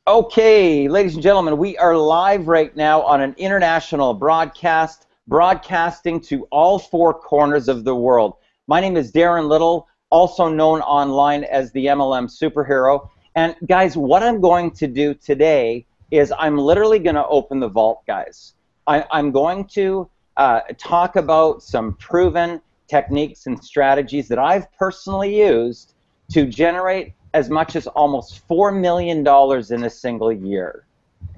Okay, ladies and gentlemen, we are live right now on an international broadcast, broadcasting to all four corners of the world. My name is Darren Little, also known online as the MLM Superhero. And guys, what I'm going to do today is I'm literally going to open the vault, guys. I'm going to talk about some proven techniques and strategies that I've personally used to generate as much as almost $4 million in a single year.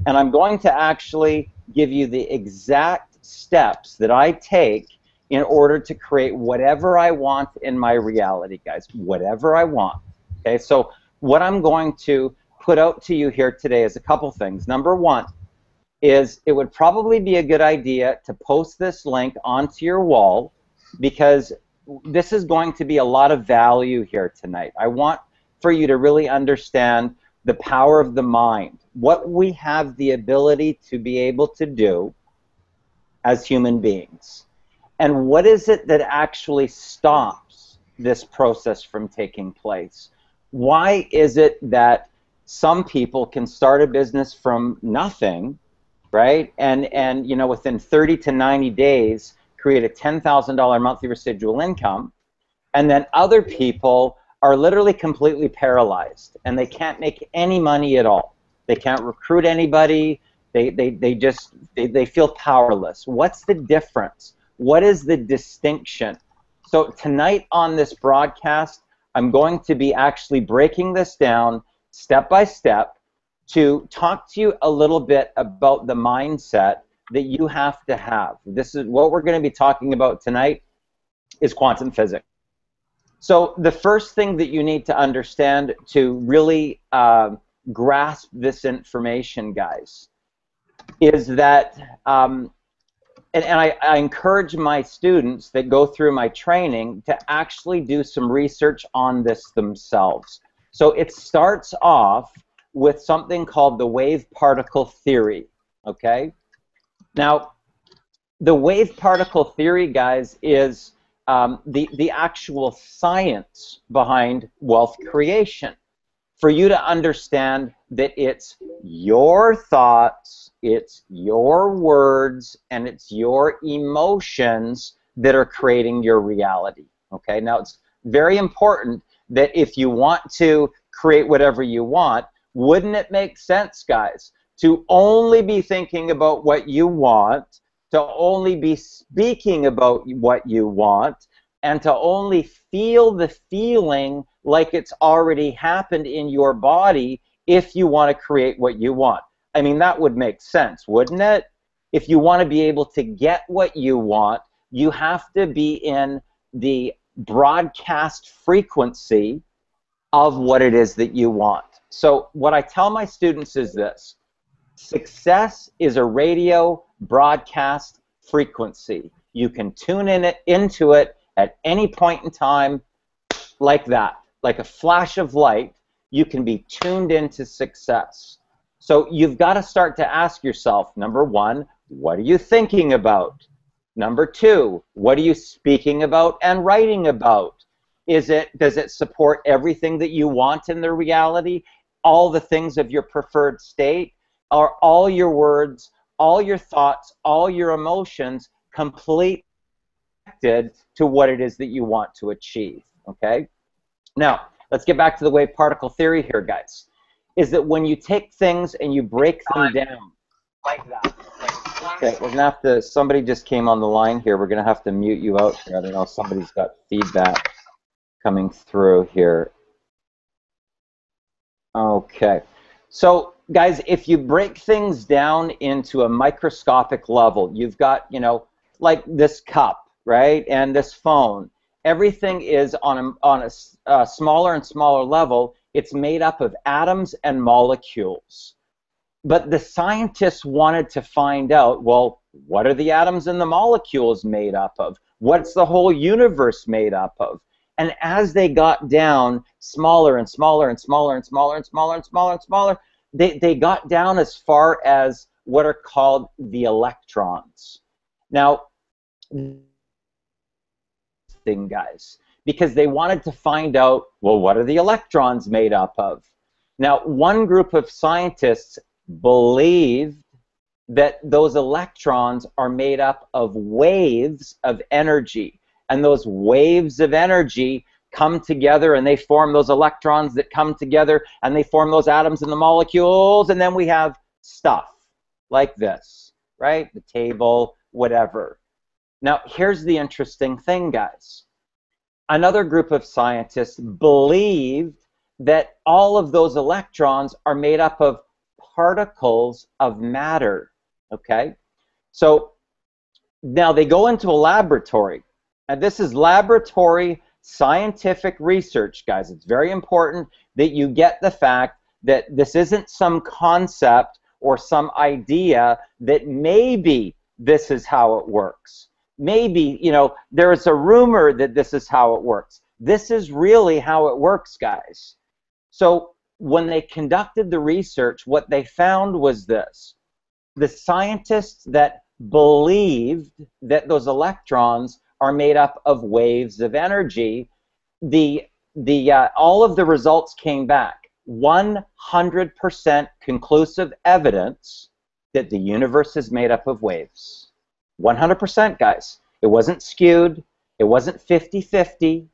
And I'm going to actually give you the exact steps that I take in order to create whatever I want in my reality, guys, whatever I want. Okay, so what I'm going to put out to you here today is a couple things. Number one is it would probably be a good idea to post this link onto your wall, because this is going to be a lot of value here tonight. I want for you to really understand the power of the mind, what we have the ability to be able to do as human beings, and what is it that actually stops this process from taking place. Why is it that some people can start a business from nothing, right, and you know, within 30 to 90 days create a $10,000 monthly residual income, and then other people are literally completely paralyzed and they can't make any money at all. They can't recruit anybody. They feel powerless. What's the difference? What is the distinction? So tonight on this broadcast, I'm going to be actually breaking this down step by step to talk to you a little bit about the mindset that you have to have. This is what we're going to be talking about tonight, is quantum physics. So the first thing that you need to understand to really grasp this information, guys, is that, and I encourage my students that go through my training to actually do some research on this themselves. So it starts off with something called the wave-particle theory, okay? Now, the wave-particle theory, guys, is the actual science behind wealth creation. For you to understand that it's your thoughts, it's your words, and it's your emotions that are creating your reality. Okay, now it's very important that if you want to create whatever you want, wouldn't it make sense, guys, to only be thinking about what you want, to only be speaking about what you want, and to only feel the feeling like it's already happened in your body if you want to create what you want? I mean, that would make sense, wouldn't it? If you want to be able to get what you want, you have to be in the broadcast frequency of what it is that you want. So what I tell my students is this: success is a radio broadcast frequency. You can tune into it at any point in time, like that, like a flash of light. You can be tuned into success. So you've got to start to ask yourself, number one, what are you thinking about? Number two, what are you speaking about and writing about? Does it support everything that you want in the reality? All the things of your preferred state? Are all your words, all your thoughts, all your emotions completely connected to what it is that you want to achieve? Okay? Now, let's get back to the wave-particle theory here, guys. Is that when you take things and you break them down like that. Okay, we're gonna have to, somebody just came on the line here. We're gonna have to mute you out here. I don't know, somebody's got feedback coming through here. Okay, so guys, if you break things down into a microscopic level, you've got, you know, like this cup, right, and this phone. Everything is on a smaller and smaller level. It's made up of atoms and molecules. But the scientists wanted to find out, well, what are the atoms and the molecules made up of? What's the whole universe made up of? And as they got down smaller and smaller and smaller and smaller and smaller and smaller and smaller, they got down as far as what are called the electrons. Now, guys, because they wanted to find out, well, what are the electrons made up of? Now, one group of scientists believed that those electrons are made up of waves of energy, and those waves of energy come together and they form those electrons that come together and they form those atoms and the molecules, and then we have stuff like this, right? The table, whatever. Now, here's the interesting thing, guys. Another group of scientists believed that all of those electrons are made up of particles of matter, okay? So now they go into a laboratory, and this is laboratory scientific research, guys. It's very important that you get the fact that this isn't some concept or some idea that maybe this is how it works. Maybe, you know, there is a rumor that this is how it works. This is really how it works, guys. So when they conducted the research, what they found was this. The scientists that believed that those electrons are made up of waves of energy, all of the results came back. 100% conclusive evidence that the universe is made up of waves. 100%, guys. It wasn't skewed. It wasn't 50-50.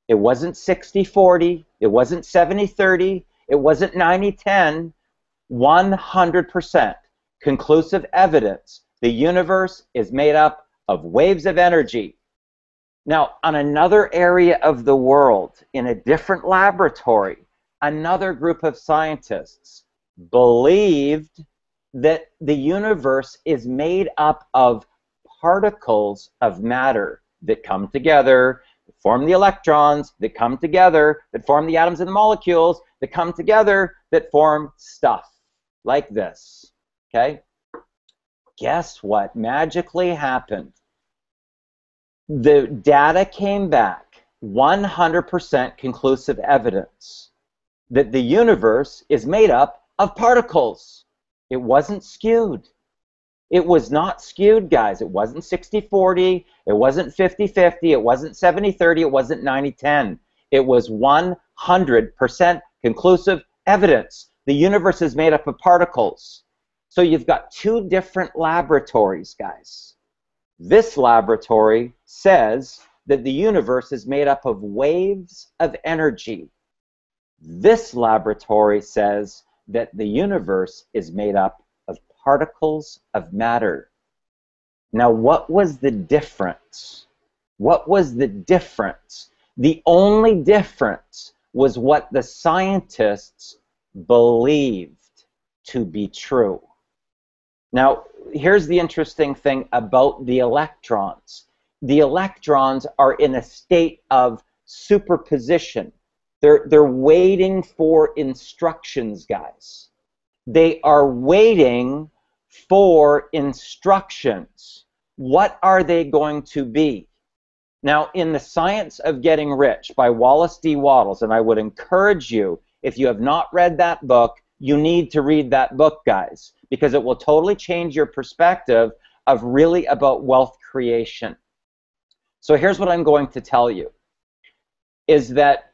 It wasn't 60-40. It wasn't 70-30. It wasn't 90-10. 100% conclusive evidence. The universe is made up of waves of energy. Now, on another area of the world, in a different laboratory, another group of scientists believed that the universe is made up of particles of matter that come together, that form the electrons, that come together, that form the atoms and the molecules, that come together, that form stuff like this, okay? Guess what magically happened? The data came back, 100% conclusive evidence that the universe is made up of particles. It wasn't skewed. It was not skewed, guys. It wasn't 60-40. It wasn't 50-50. It wasn't 70-30. It wasn't 90-10. It was 100% conclusive evidence. The universe is made up of particles. So you've got two different laboratories, guys. This laboratory says that the universe is made up of waves of energy. This laboratory says that the universe is made up of particles of matter. Now, what was the difference? What was the difference? The only difference was what the scientists believed to be true. Now, here's the interesting thing about the electrons. The electrons are in a state of superposition. They're waiting for instructions, guys. They are waiting for instructions. What are they going to be? Now, in The Science of Getting Rich by Wallace D. Wattles, and I would encourage you, if you have not read that book, you need to read that book, guys, because it will totally change your perspective of really about wealth creation. So here's what I'm going to tell you, is that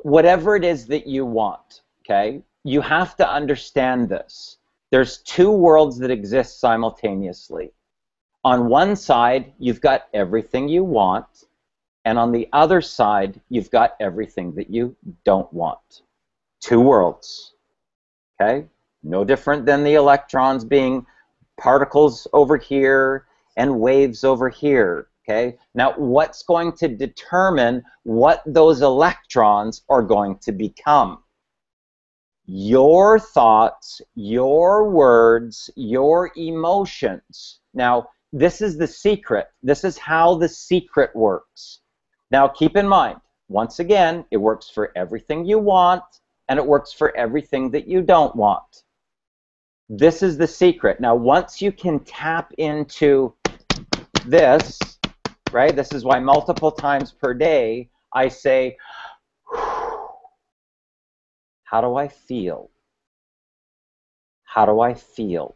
whatever it is that you want, okay, you have to understand this. There's two worlds that exist simultaneously. On one side, you've got everything you want, and on the other side, you've got everything that you don't want. Two worlds, okay? No different than the electrons being particles over here and waves over here, okay? Now, what's going to determine what those electrons are going to become? Your thoughts, your words, your emotions. Now, this is the secret. This is how the secret works. Now, keep in mind, once again, it works for everything you want, and it works for everything that you don't want. This is the secret. Now, once you can tap into this, right, this is why multiple times per day I say, how do I feel? How do I feel?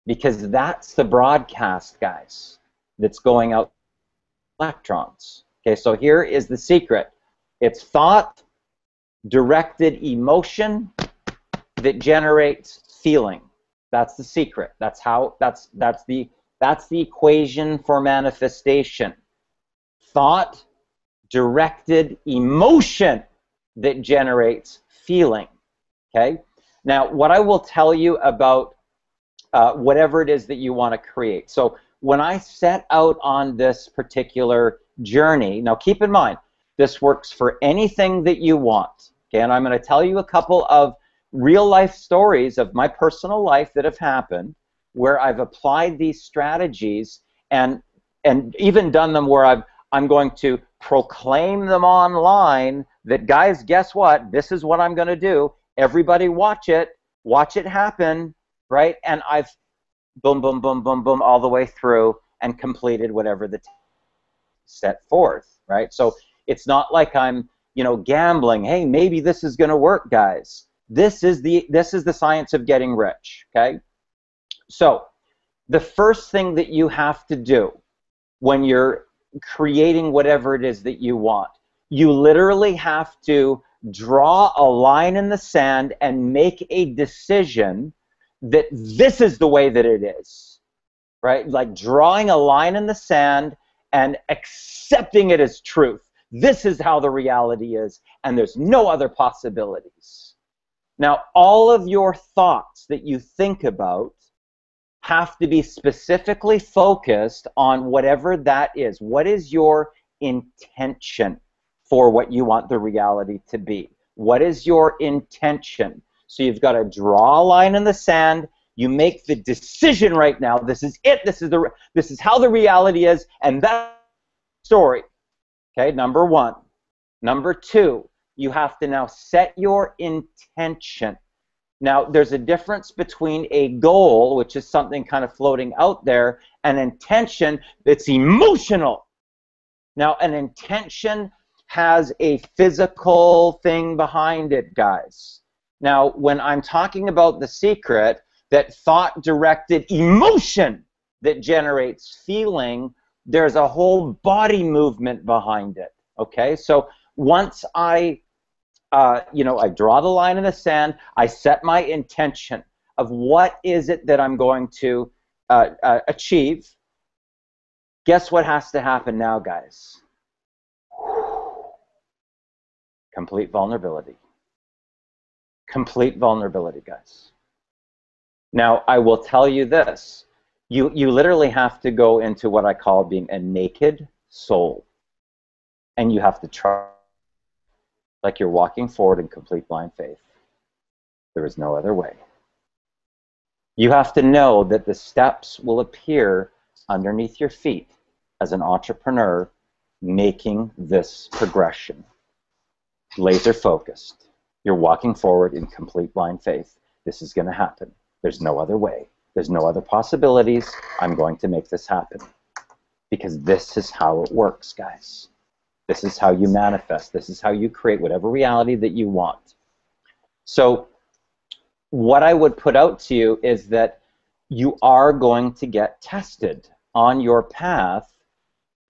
Because that's the broadcast, guys, that's going out electrons. Okay, so here is the secret. It's thought, directed emotion that generates feeling. That's the secret. That's the equation for manifestation. Thought, directed emotion that generates feeling. Okay? Now, what I will tell you about whatever it is that you want to create. So when I set out on this particular journey, now keep in mind, this works for anything that you want. Okay? And I'm going to tell you a couple of real life stories of my personal life that have happened where I've applied these strategies and even done them where I'm going to proclaim them online that, guys, guess what? This is what I'm going to do. Everybody watch it happen, right? And I've boom, boom, boom, boom, boom, all the way through and completed whatever the set forth, right? So it's not like I'm, gambling. Hey, maybe this is going to work, guys. This is the science of getting rich, okay? So the first thing that you have to do when you're creating whatever it is that you want, you literally have to draw a line in the sand and make a decision that this is the way that it is, right? Like drawing a line in the sand and accepting it as truth. This is how the reality is, and there's no other possibilities. Now, all of your thoughts that you think about have to be specifically focused on whatever that is. What is your intention for what you want the reality to be? What is your intention? So you've got to draw a line in the sand. You make the decision right now. This is it. This is how the reality is, and that's the story. Okay, number one. Number two, you have to now set your intention. Now, there's a difference between a goal, which is something kind of floating out there, and intention that's emotional. Now, an intention has a physical thing behind it, guys. Now, when I'm talking about the secret, that thought-directed emotion that generates feeling, there's a whole body movement behind it, okay? So once I draw the line in the sand, I set my intention of what is it that I'm going to achieve. Guess what has to happen now, guys? Complete vulnerability. Complete vulnerability, guys. Now, I will tell you this. You literally have to go into what I call being a naked soul. And you have to try like you're walking forward in complete blind faith. There is no other way. You have to know that the steps will appear underneath your feet as an entrepreneur making this progression. Laser focused. You're walking forward in complete blind faith. This is going to happen. There's no other way. There's no other possibilities. I'm going to make this happen. Because this is how it works, guys. This is how you manifest. This is how you create whatever reality that you want. So what I would put out to you is that you are going to get tested on your path,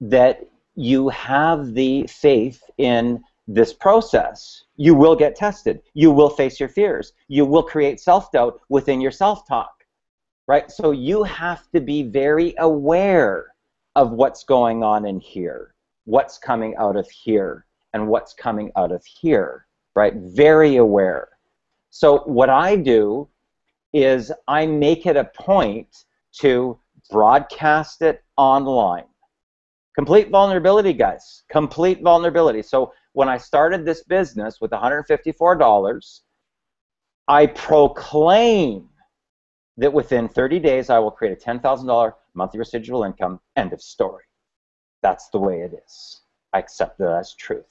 that you have the faith in this process. You will get tested. You will face your fears. You will create self-doubt within your self-talk, right? So you have to be very aware of what's going on in here, what's coming out of here, and what's coming out of here, right? Very aware. So what I do is I make it a point to broadcast it online. Complete vulnerability, guys. Complete vulnerability. So when I started this business with $154, I proclaim that within 30 days I will create a $10,000 monthly residual income. End of story. That's the way it is. I accept that as truth.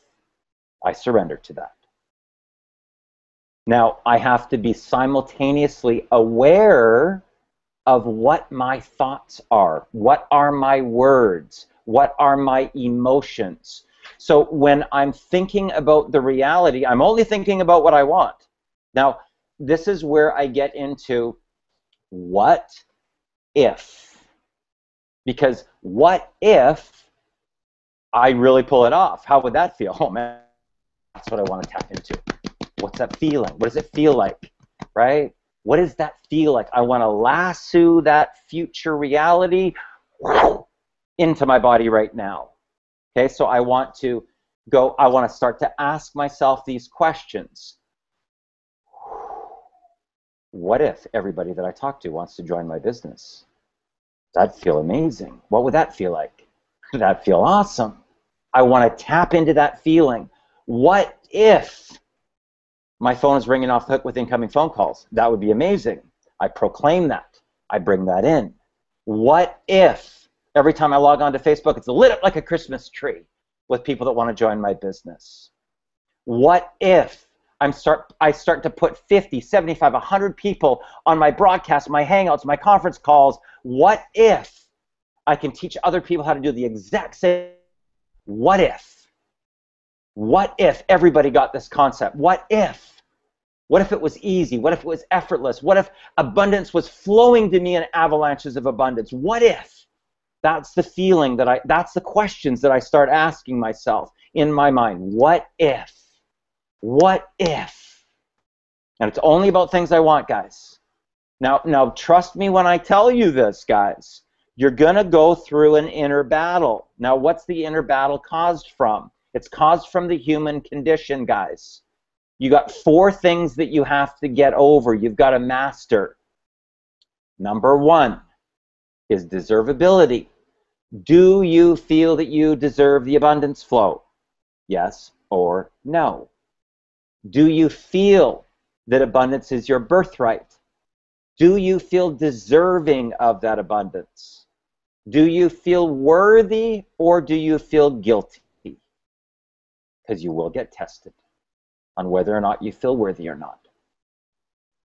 I surrender to that. Now, I have to be simultaneously aware of what my thoughts are. What are my words? What are my emotions? So when I'm thinking about the reality, I'm only thinking about what I want. Now, this is where I get into what if. Because what if I really pull it off? How would that feel? Oh, man, that's what I want to tap into. What's that feeling? What does it feel like, right? What does that feel like? I want to lasso that future reality into my body right now. Okay, so I want to start to ask myself these questions. What if everybody that I talk to wants to join my business? That'd feel amazing. What would that feel like? That'd feel awesome. I want to tap into that feeling. What if my phone is ringing off the hook with incoming phone calls? That would be amazing. I proclaim that. I bring that in. What if every time I log on to Facebook, it's lit up like a Christmas tree with people that want to join my business? What if I start to put 50, 75, 100 people on my broadcasts, my hangouts, my conference calls? What if I can teach other people how to do the exact same? What if? What if everybody got this concept? What if? What if it was easy? What if it was effortless? What if abundance was flowing to me in avalanches of abundance? What if? That's the feeling that's the questions that I start asking myself in my mind. What if? What if? And it's only about things I want, guys. Now trust me when I tell you this, guys. You're going to go through an inner battle. Now, what's the inner battle caused from? It's caused from the human condition, guys. You got 4 things that you have to get over. You've got to master. Number 1 is deservability. Do you feel that you deserve the abundance flow? Yes or no? Do you feel that abundance is your birthright? Do you feel deserving of that abundance? Do you feel worthy or do you feel guilty? Because you will get tested on whether or not you feel worthy or not.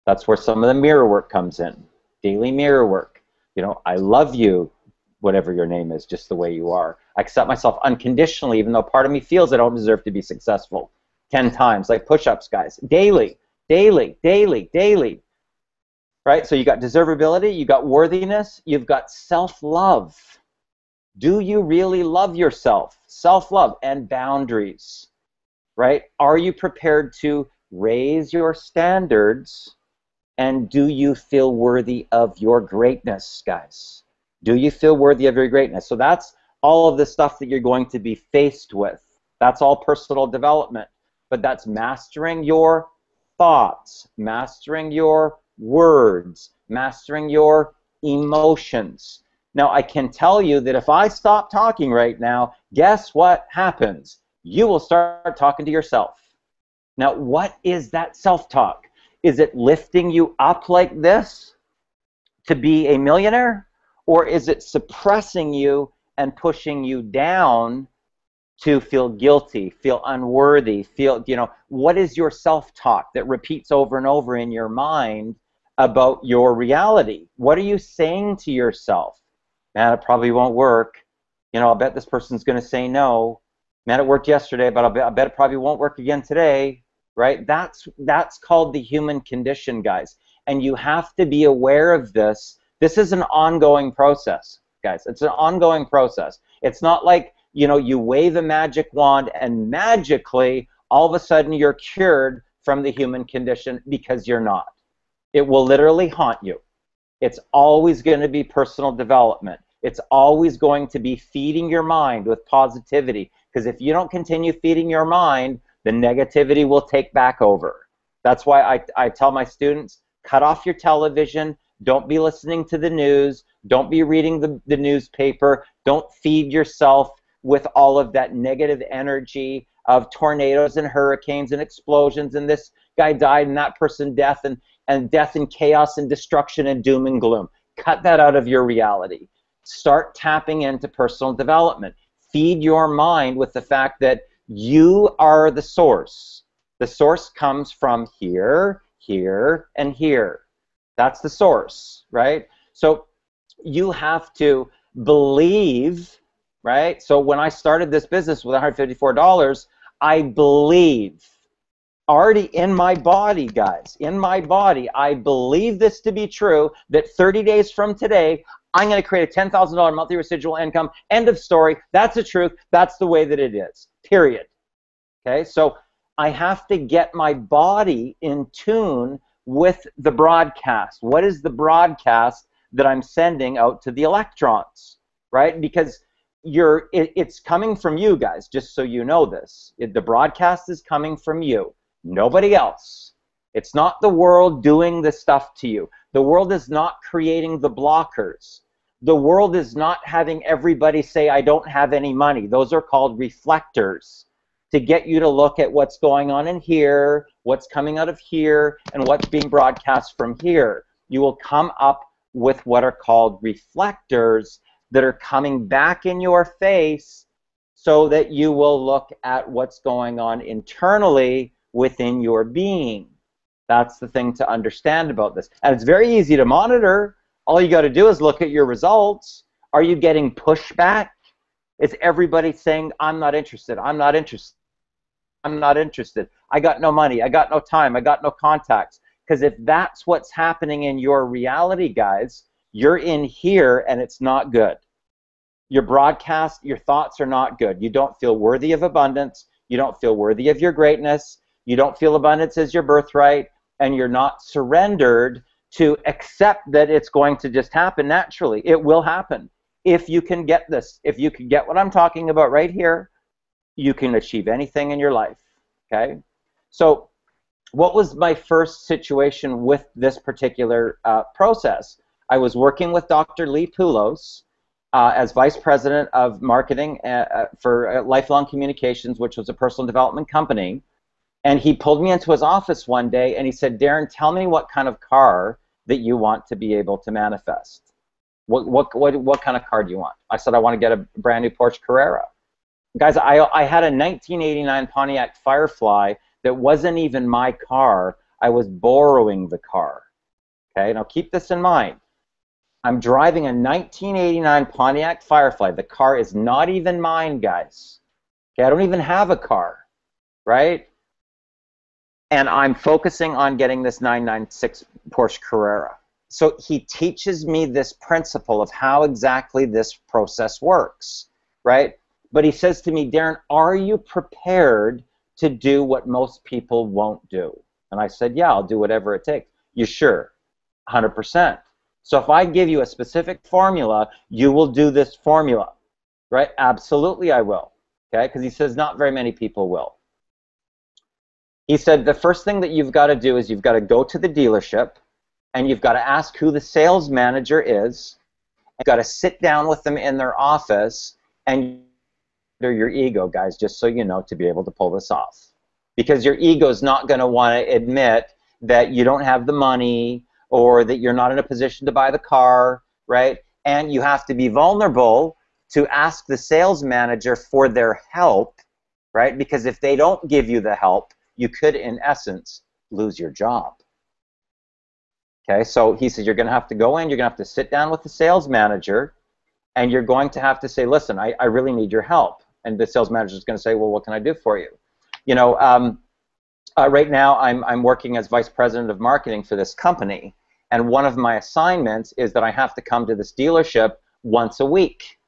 That's where some of the mirror work comes in. Daily mirror work. You know, I love you, whatever your name is, just the way you are. I accept myself unconditionally, even though part of me feels I don't deserve to be successful. 10 times, like push-ups, guys. Daily, daily, daily, daily. Right? So you got deservability, you got worthiness, you've got self-love. Do you really love yourself? Self-love and boundaries. Right? Are you prepared to raise your standards, and do you feel worthy of your greatness, guys? Do you feel worthy of your greatness? So that's all of the stuff that you're going to be faced with. That's all personal development. But that's mastering your thoughts, mastering your words, mastering your emotions. Now, I can tell you that if I stop talking right now, guess what happens? You will start talking to yourself. Now, what is that self-talk? Is it lifting you up like this to be a millionaire? Or is it suppressing you and pushing you down to feel guilty, feel unworthy, feel, you know, what is your self-talk that repeats over and over in your mind about your reality? What are you saying to yourself? Man, it probably won't work. You know, I'll bet this person's going to say no. Man, it worked yesterday, but I bet it probably won't work again today, right? That's called the human condition, guys. And you have to be aware of this. This is an ongoing process, guys. It's an ongoing process. It's not like, you know, you wave a magic wand and magically, all of a sudden, you're cured from the human condition, because you're not. It will literally haunt you. It's always going to be personal development. It's always going to be feeding your mind with positivity, because if you don't continue feeding your mind, the negativity will take back over. That's why I tell my students, cut off your television, don't be listening to the news, don't be reading the newspaper, don't feed yourself with all of that negative energy of tornadoes and hurricanes and explosions and this guy died and that person death and death and chaos and destruction and doom and gloom. Cut that out of your reality. Start tapping into personal development. Feed your mind with the fact that you are the source. The source comes from here, here, and here. That's the source, right? So you have to believe, right? So when I started this business with $154, I believe, already in my body, guys, in my body, I believe this to be true, that 30 days from today, I'm going to create a $10,000 monthly residual income. End of story. That's the truth. That's the way that it is, period. Okay, so I have to get my body in tune with the broadcast. What is the broadcast that I'm sending out to the electrons, right? Because it's coming from you guys, just so you know this. The broadcast is coming from you, nobody else. It's not the world doing the stuff to you. The world is not creating the blockers. The world is not having everybody say, I don't have any money. Those are called reflectors, to get you to look at what's going on in here, what's coming out of here, and what's being broadcast from here. You will come up with what are called reflectors that are coming back in your face, so that you will look at what's going on internally within your being. That's the thing to understand about this. And it's very easy to monitor. All you got to do is look at your results. Are you getting pushback? Is everybody saying, I'm not interested, I'm not interested, I'm not interested, I got no money, I got no time, I got no contacts? Because if that's what's happening in your reality, guys, you're in here and it's not good. Your broadcast, your thoughts are not good. You don't feel worthy of abundance. You don't feel worthy of your greatness. You don't feel abundance as your birthright, and you're not surrendered to accept that it's going to just happen naturally. It will happen. If you can get this, if you can get what I'm talking about right here, you can achieve anything in your life, okay? So what was my first situation with this particular process? I was working with Dr. Lee Poulos as Vice President of Marketing for Lifelong Communications, which was a personal development company. And he pulled me into his office one day and he said, Darren, tell me what kind of car that you want to be able to manifest. What kind of car do you want? I said, I want to get a brand new Porsche Carrera. Guys, I had a 1989 Pontiac Firefly that wasn't even my car. I was borrowing the car. Okay, now keep this in mind. I'm driving a 1989 Pontiac Firefly. The car is not even mine, guys. Okay, I don't even have a car, right? And I'm focusing on getting this 996 Porsche Carrera. So he teaches me this principle of how exactly this process works, right? But he says to me, Darren, are you prepared to do what most people won't do? And I said, yeah, I'll do whatever it takes. You sure? 100%. So if I give you a specific formula, you will do this formula, right? Absolutely I will, okay? Because he says not very many people will. He said the first thing that you've got to do is you've got to go to the dealership and you've got to ask who the sales manager is. You've got to sit down with them in their office, and they're your ego, guys, just so you know, to be able to pull this off. Because your ego is not going to want to admit that you don't have the money or that you're not in a position to buy the car, right? And you have to be vulnerable to ask the sales manager for their help, right? Because if they don't give you the help, you could, in essence, lose your job. Okay, so he said you're going to have to go in, you're going to have to sit down with the sales manager, and you're going to have to say, listen, I really need your help. And the sales manager is going to say, well, what can I do for you? You know, right now I'm working as Vice President of Marketing for this company, and one of my assignments is that I have to come to this dealership once a week.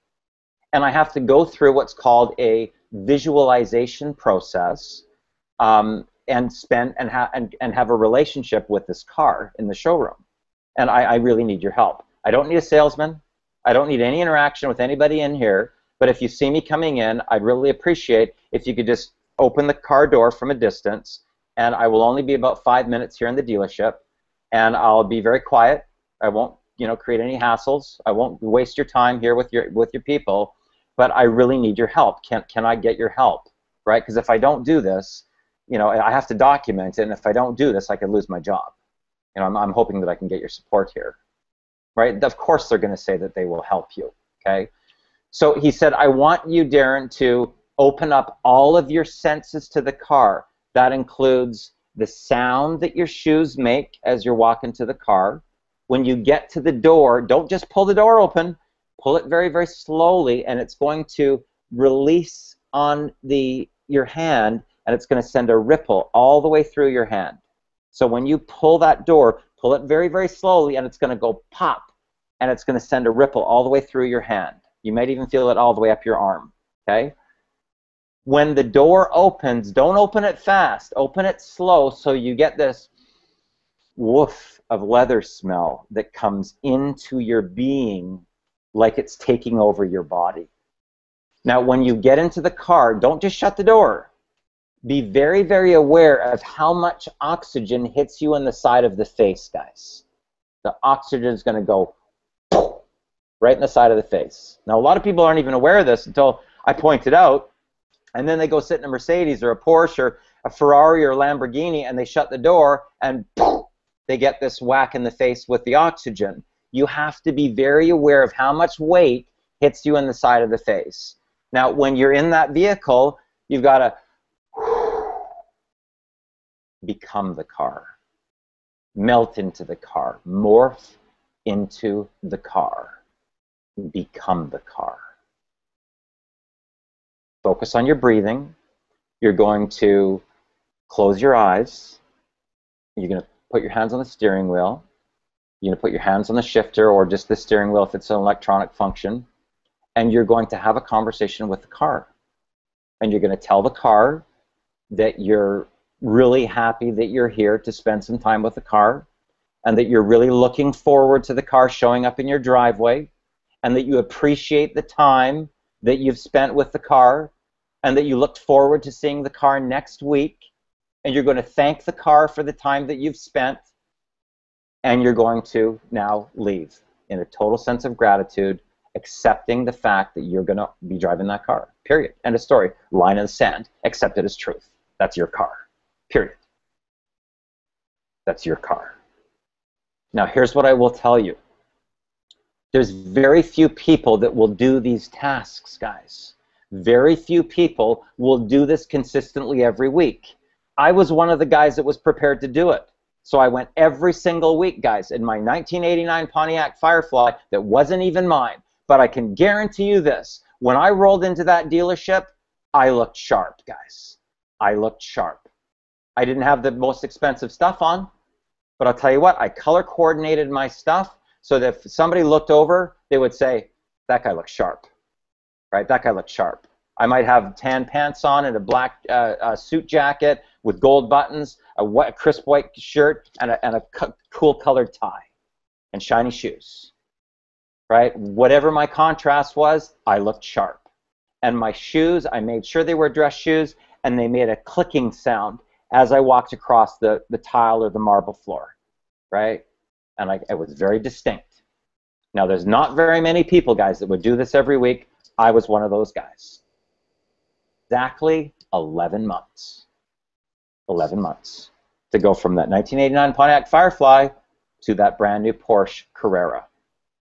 And I have to go through what's called a visualization process, and have a relationship with this car in the showroom. And I really need your help. I don't need a salesman. I don't need any interaction with anybody in here. But if you see me coming in, I'd really appreciate if you could just open the car door from a distance. And I will only be about 5 minutes here in the dealership. And I'll be very quiet. I won't, you know, create any hassles. I won't waste your time here with your people. But I really need your help. Can I get your help? Right? Because if I don't do this, you know, I have to document it, and if I don't do this, I could lose my job. You know, I'm hoping that I can get your support here, right? Of course they're going to say that they will help you, okay? So he said, I want you, Darren, to open up all of your senses to the car. That includes the sound that your shoes make as you're walking to the car. When you get to the door, don't just pull the door open. Pull it very, very slowly, and it's going to release on your hand, and it's going to send a ripple all the way through your hand. So when you pull that door, pull it very, very slowly, and it's going to go pop, and it's going to send a ripple all the way through your hand. You might even feel it all the way up your arm, okay? When the door opens, don't open it fast, open it slow so you get this woof of leather smell that comes into your being like it's taking over your body. Now, when you get into the car, don't just shut the door. Be very, very aware of how much oxygen hits you in the side of the face, guys. The oxygen is going to go right in the side of the face. Now, a lot of people aren't even aware of this until I point it out, and then they go sit in a Mercedes or a Porsche or a Ferrari or a Lamborghini, and they shut the door, and they get this whack in the face with the oxygen. You have to be very aware of how much weight hits you in the side of the face. Now, when you're in that vehicle, you've got to become the car. Melt into the car. Morph into the car. Become the car. Focus on your breathing. You're going to close your eyes. You're going to put your hands on the steering wheel. You're going to put your hands on the shifter or just the steering wheel if it's an electronic function. And you're going to have a conversation with the car. And you're going to tell the car that you're really happy that you're here to spend some time with the car, and that you're really looking forward to the car showing up in your driveway, and that you appreciate the time that you've spent with the car, and that you look forward to seeing the car next week, and you're going to thank the car for the time that you've spent, and you're going to now leave in a total sense of gratitude, accepting the fact that you're going to be driving that car. Period. End of story. Line in the sand. Accept it as truth. That's your car. Period. That's your car. Now, here's what I will tell you. There's very few people that will do these tasks, guys. Very few people will do this consistently every week. I was one of the guys that was prepared to do it. So I went every single week, guys, in my 1989 Pontiac Firefly that wasn't even mine. But I can guarantee you this. When I rolled into that dealership, I looked sharp, guys. I looked sharp. I didn't have the most expensive stuff on, but I'll tell you what, I color coordinated my stuff so that if somebody looked over, they would say, that guy looks sharp, right? That guy looks sharp. I might have tan pants on and a black suit jacket with gold buttons, a crisp white shirt, and a cool colored tie, and shiny shoes, right? Whatever my contrast was, I looked sharp. And my shoes, I made sure they were dress shoes, and they made a clicking sound as I walked across the tile or the marble floor, right? And it was very distinct. Now, there's not very many people, guys, that would do this every week. I was one of those guys. Exactly 11 months. 11 months to go from that 1989 Pontiac Firefly to that brand new Porsche Carrera.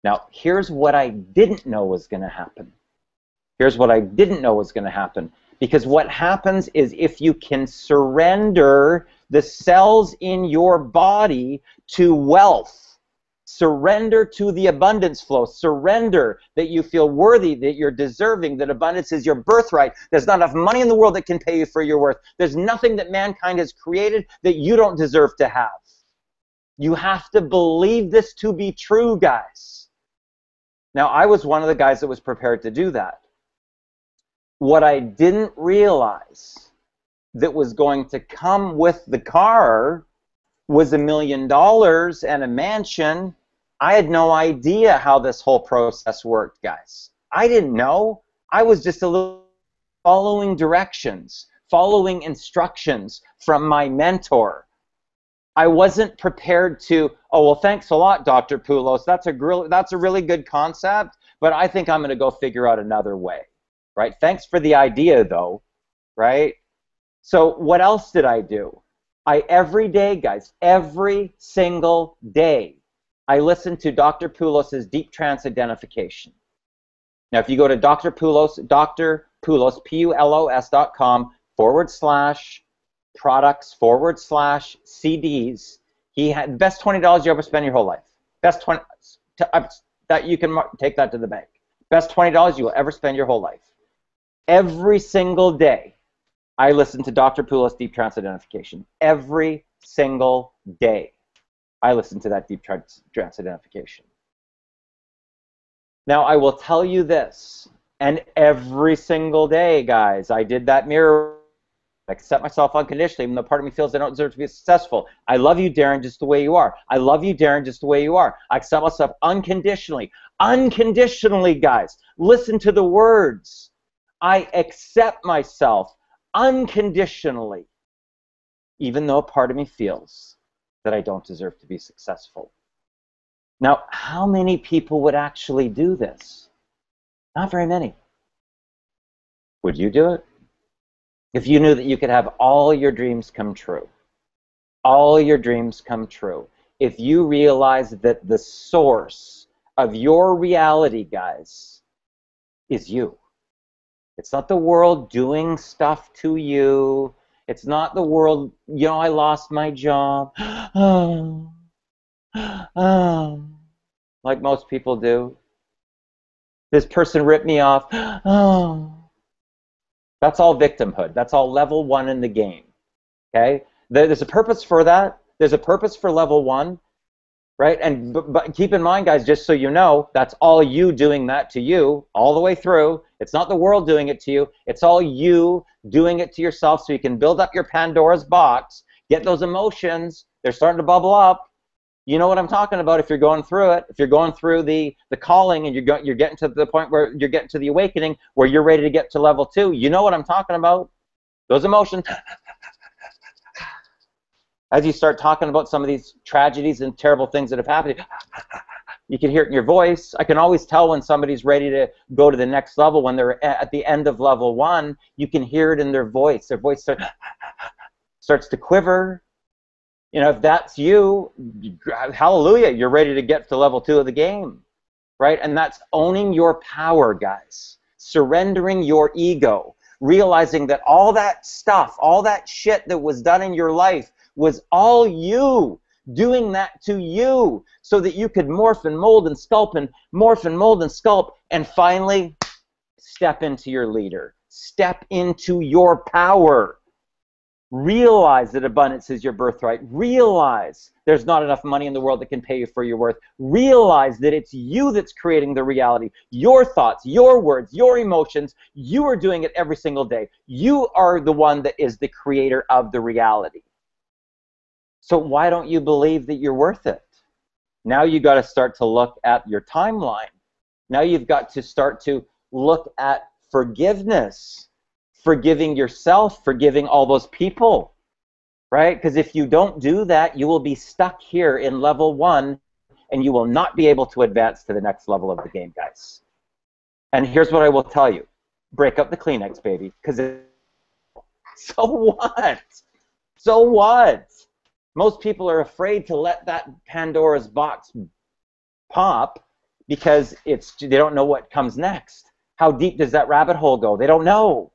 Now, here's what I didn't know was going to happen. Here's what I didn't know was going to happen. Because what happens is if you can surrender the cells in your body to wealth, surrender to the abundance flow, surrender that you feel worthy, that you're deserving, that abundance is your birthright. There's not enough money in the world that can pay you for your worth. There's nothing that mankind has created that you don't deserve to have. You have to believe this to be true, guys. Now, I was one of the guys that was prepared to do that. What I didn't realize that was going to come with the car was $1 million and a mansion. I had no idea how this whole process worked, guys. I didn't know. I was just a little following directions, following instructions from my mentor. I wasn't prepared to, oh, well, thanks a lot, Dr. Poulos. That's a really good concept, but I think I'm going to go figure out another way. Right? Thanks for the idea, though, right? So what else did I do? Every day, guys, every single day, I listened to Dr. Poulos' Deep Trance Identification. Now, if you go to Dr. Poulos, PULOS.com/products/CDs, he had best $20 you ever spend your whole life. Best 20 that you can take that to the bank. Best $20 you will ever spend your whole life. Every single day, I listen to Dr. Poulos' Deep Trance Identification. Every single day, I listen to that Deep Trance Identification. Now, I will tell you this, And every single day, guys, I did that mirror. I accept myself unconditionally, even though part of me feels I don't deserve to be successful. I love you, Darren, just the way you are. I love you, Darren, just the way you are. I accept myself unconditionally. Unconditionally, guys. Listen to the words. I accept myself unconditionally, even though part of me feels that I don't deserve to be successful. Now, how many people would actually do this? Not very many. Would you do it? If you knew that you could have all your dreams come true, all your dreams come true, if you realize that the source of your reality, guys, is you. It's not the world doing stuff to you. It's not the world, you know, I lost my job. Like most people do. This person ripped me off. That's all victimhood. That's all level 1 in the game. Okay? There's a purpose for that. There's a purpose for level 1, right? And but keep in mind, guys, just so you know, that's all you doing that to you all the way through. It's not the world doing it to you. It's all you doing it to yourself so you can build up your Pandora's box, get those emotions. They're starting to bubble up. You know what I'm talking about if you're going through it. If you're going through the calling and you're getting to the point where you're getting to the awakening, where you're ready to get to level 2, you know what I'm talking about. Those emotions. As you start talking about some of these tragedies and terrible things that have happened, you can hear it in your voice. I can always tell when somebody's ready to go to the next level. When they're at the end of level 1, you can hear it in their voice. Their voice starts to quiver. You know, if that's you, hallelujah, you're ready to get to level 2 of the game, right? And that's owning your power, guys. Surrendering your ego. Realizing that all that stuff, all that shit that was done in your life was all you. Doing that to you so that you could morph and mold and sculpt and morph and mold and sculpt and finally step into your leader. Step into your power. Realize that abundance is your birthright. Realize there's not enough money in the world that can pay you for your worth. Realize that it's you that's creating the reality. Your thoughts, your words, your emotions, you are doing it every single day. You are the one that is the creator of the reality. So why don't you believe that you're worth it? Now you got to start to look at your timeline. Now you've got to start to look at forgiveness. Forgiving yourself, forgiving all those people, right? Because if you don't do that, you will be stuck here in level 1 and you will not be able to advance to the next level of the game, guys. And here's what I will tell you. Break up the Kleenex, baby, because so what? So what? Most people are afraid to let that Pandora's box pop because they don't know what comes next. How deep does that rabbit hole go? They don't know.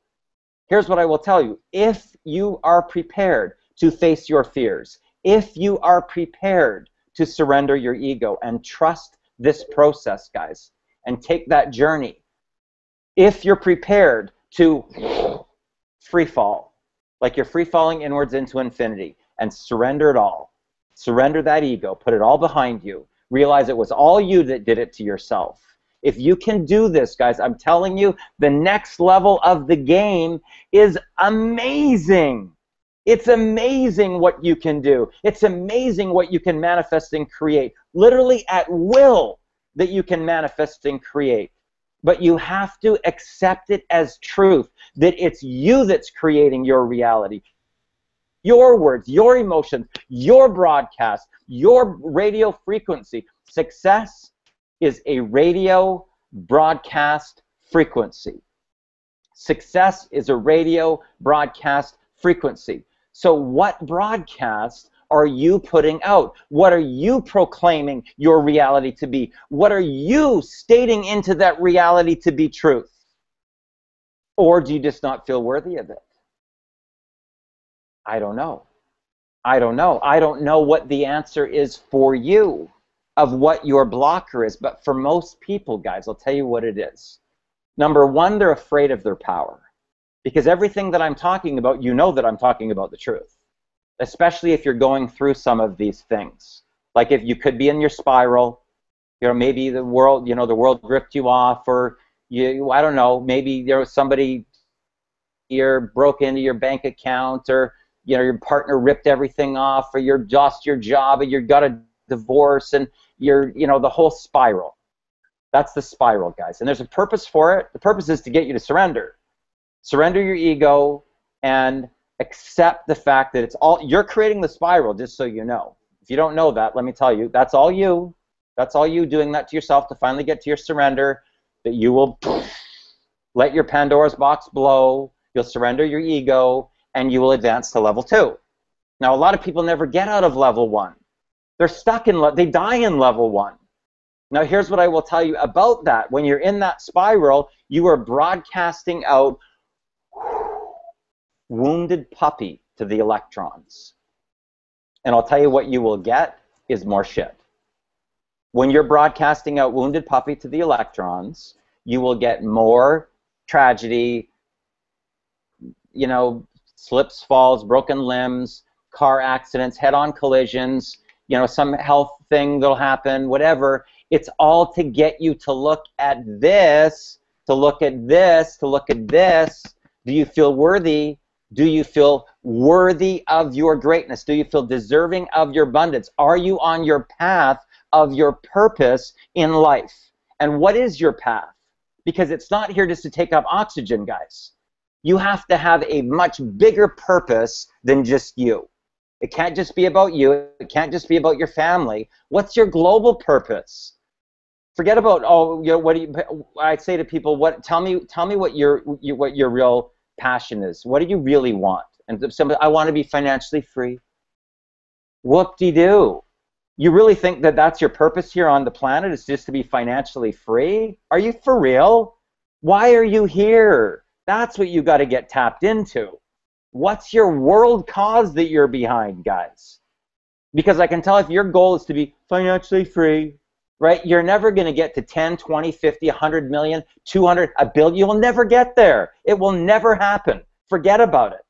Here's what I will tell you. If you are prepared to face your fears, if you are prepared to surrender your ego and trust this process, guys, and take that journey, if you're prepared to free fall, like you're free falling inwards into infinity, and surrender it all, surrender that ego, put it all behind you, realize it was all you that did it to yourself. If you can do this, guys, I'm telling you, the next level of the game is amazing. It's amazing what you can do. It's amazing what you can manifest and create. Literally at will that you can manifest and create. But you have to accept it as truth, that it's you that's creating your reality. Your words, your emotions, your broadcast, your radio frequency. Success is a radio broadcast frequency. Success is a radio broadcast frequency. So what broadcast are you putting out? What are you proclaiming your reality to be? What are you stating into that reality to be truth? Or do you just not feel worthy of it? I don't know. I don't know. I don't know what the answer is for you, of what your blocker is. But for most people, guys, I'll tell you what it is. Number one, they're afraid of their power. Because everything that I'm talking about, you know that I'm talking about the truth. Especially if you're going through some of these things. Like if you could be in your spiral, you know, maybe the world, the world ripped you off, or I don't know, maybe there was somebody here broke into your bank account, or your partner ripped everything off, or you lost your job, or you got a divorce, and the whole spiral. That's the spiral, guys. And there's a purpose for it. The purpose is to get you to surrender. Surrender your ego and accept the fact that you're creating the spiral, just so you know. If you don't know that, let me tell you, that's all you. That's all you doing that to yourself to finally get to your surrender, that you will let your Pandora's box blow, you'll surrender your ego, and you will advance to level 2. Now, a lot of people never get out of level 1. They're stuck they die in level 1. Now, here's what I will tell you about that. When you're in that spiral, you are broadcasting out wounded puppy to the electrons. And I'll tell you what you will get is more shit. When you're broadcasting out wounded puppy to the electrons, you will get more tragedy, slips, falls, broken limbs, car accidents, head-on collisions, some health thing that'll happen, whatever. It's all to get you to look at this, to look at this, to look at this. Do you feel worthy? Do you feel worthy of your greatness? Do you feel deserving of your abundance? Are you on your path of your purpose in life? And what is your path? Because it's not here just to take up oxygen, guys. You have to have a much bigger purpose than just you. It can't just be about you. It can't just be about your family. What's your global purpose? Forget about, what do you, I say to people, tell me what your real passion is. What do you really want? And somebody, I want to be financially free. Whoop-de-doo. You really think that that's your purpose here on the planet, is just to be financially free? Are you for real? Why are you here? That's what you got to get tapped into. What's your world cause that you're behind, guys? Because I can tell if your goal is to be financially free, right, you're never going to get to 10, 20, 50, 100 million, 200, a billion. You will never get there. It will never happen. Forget about it.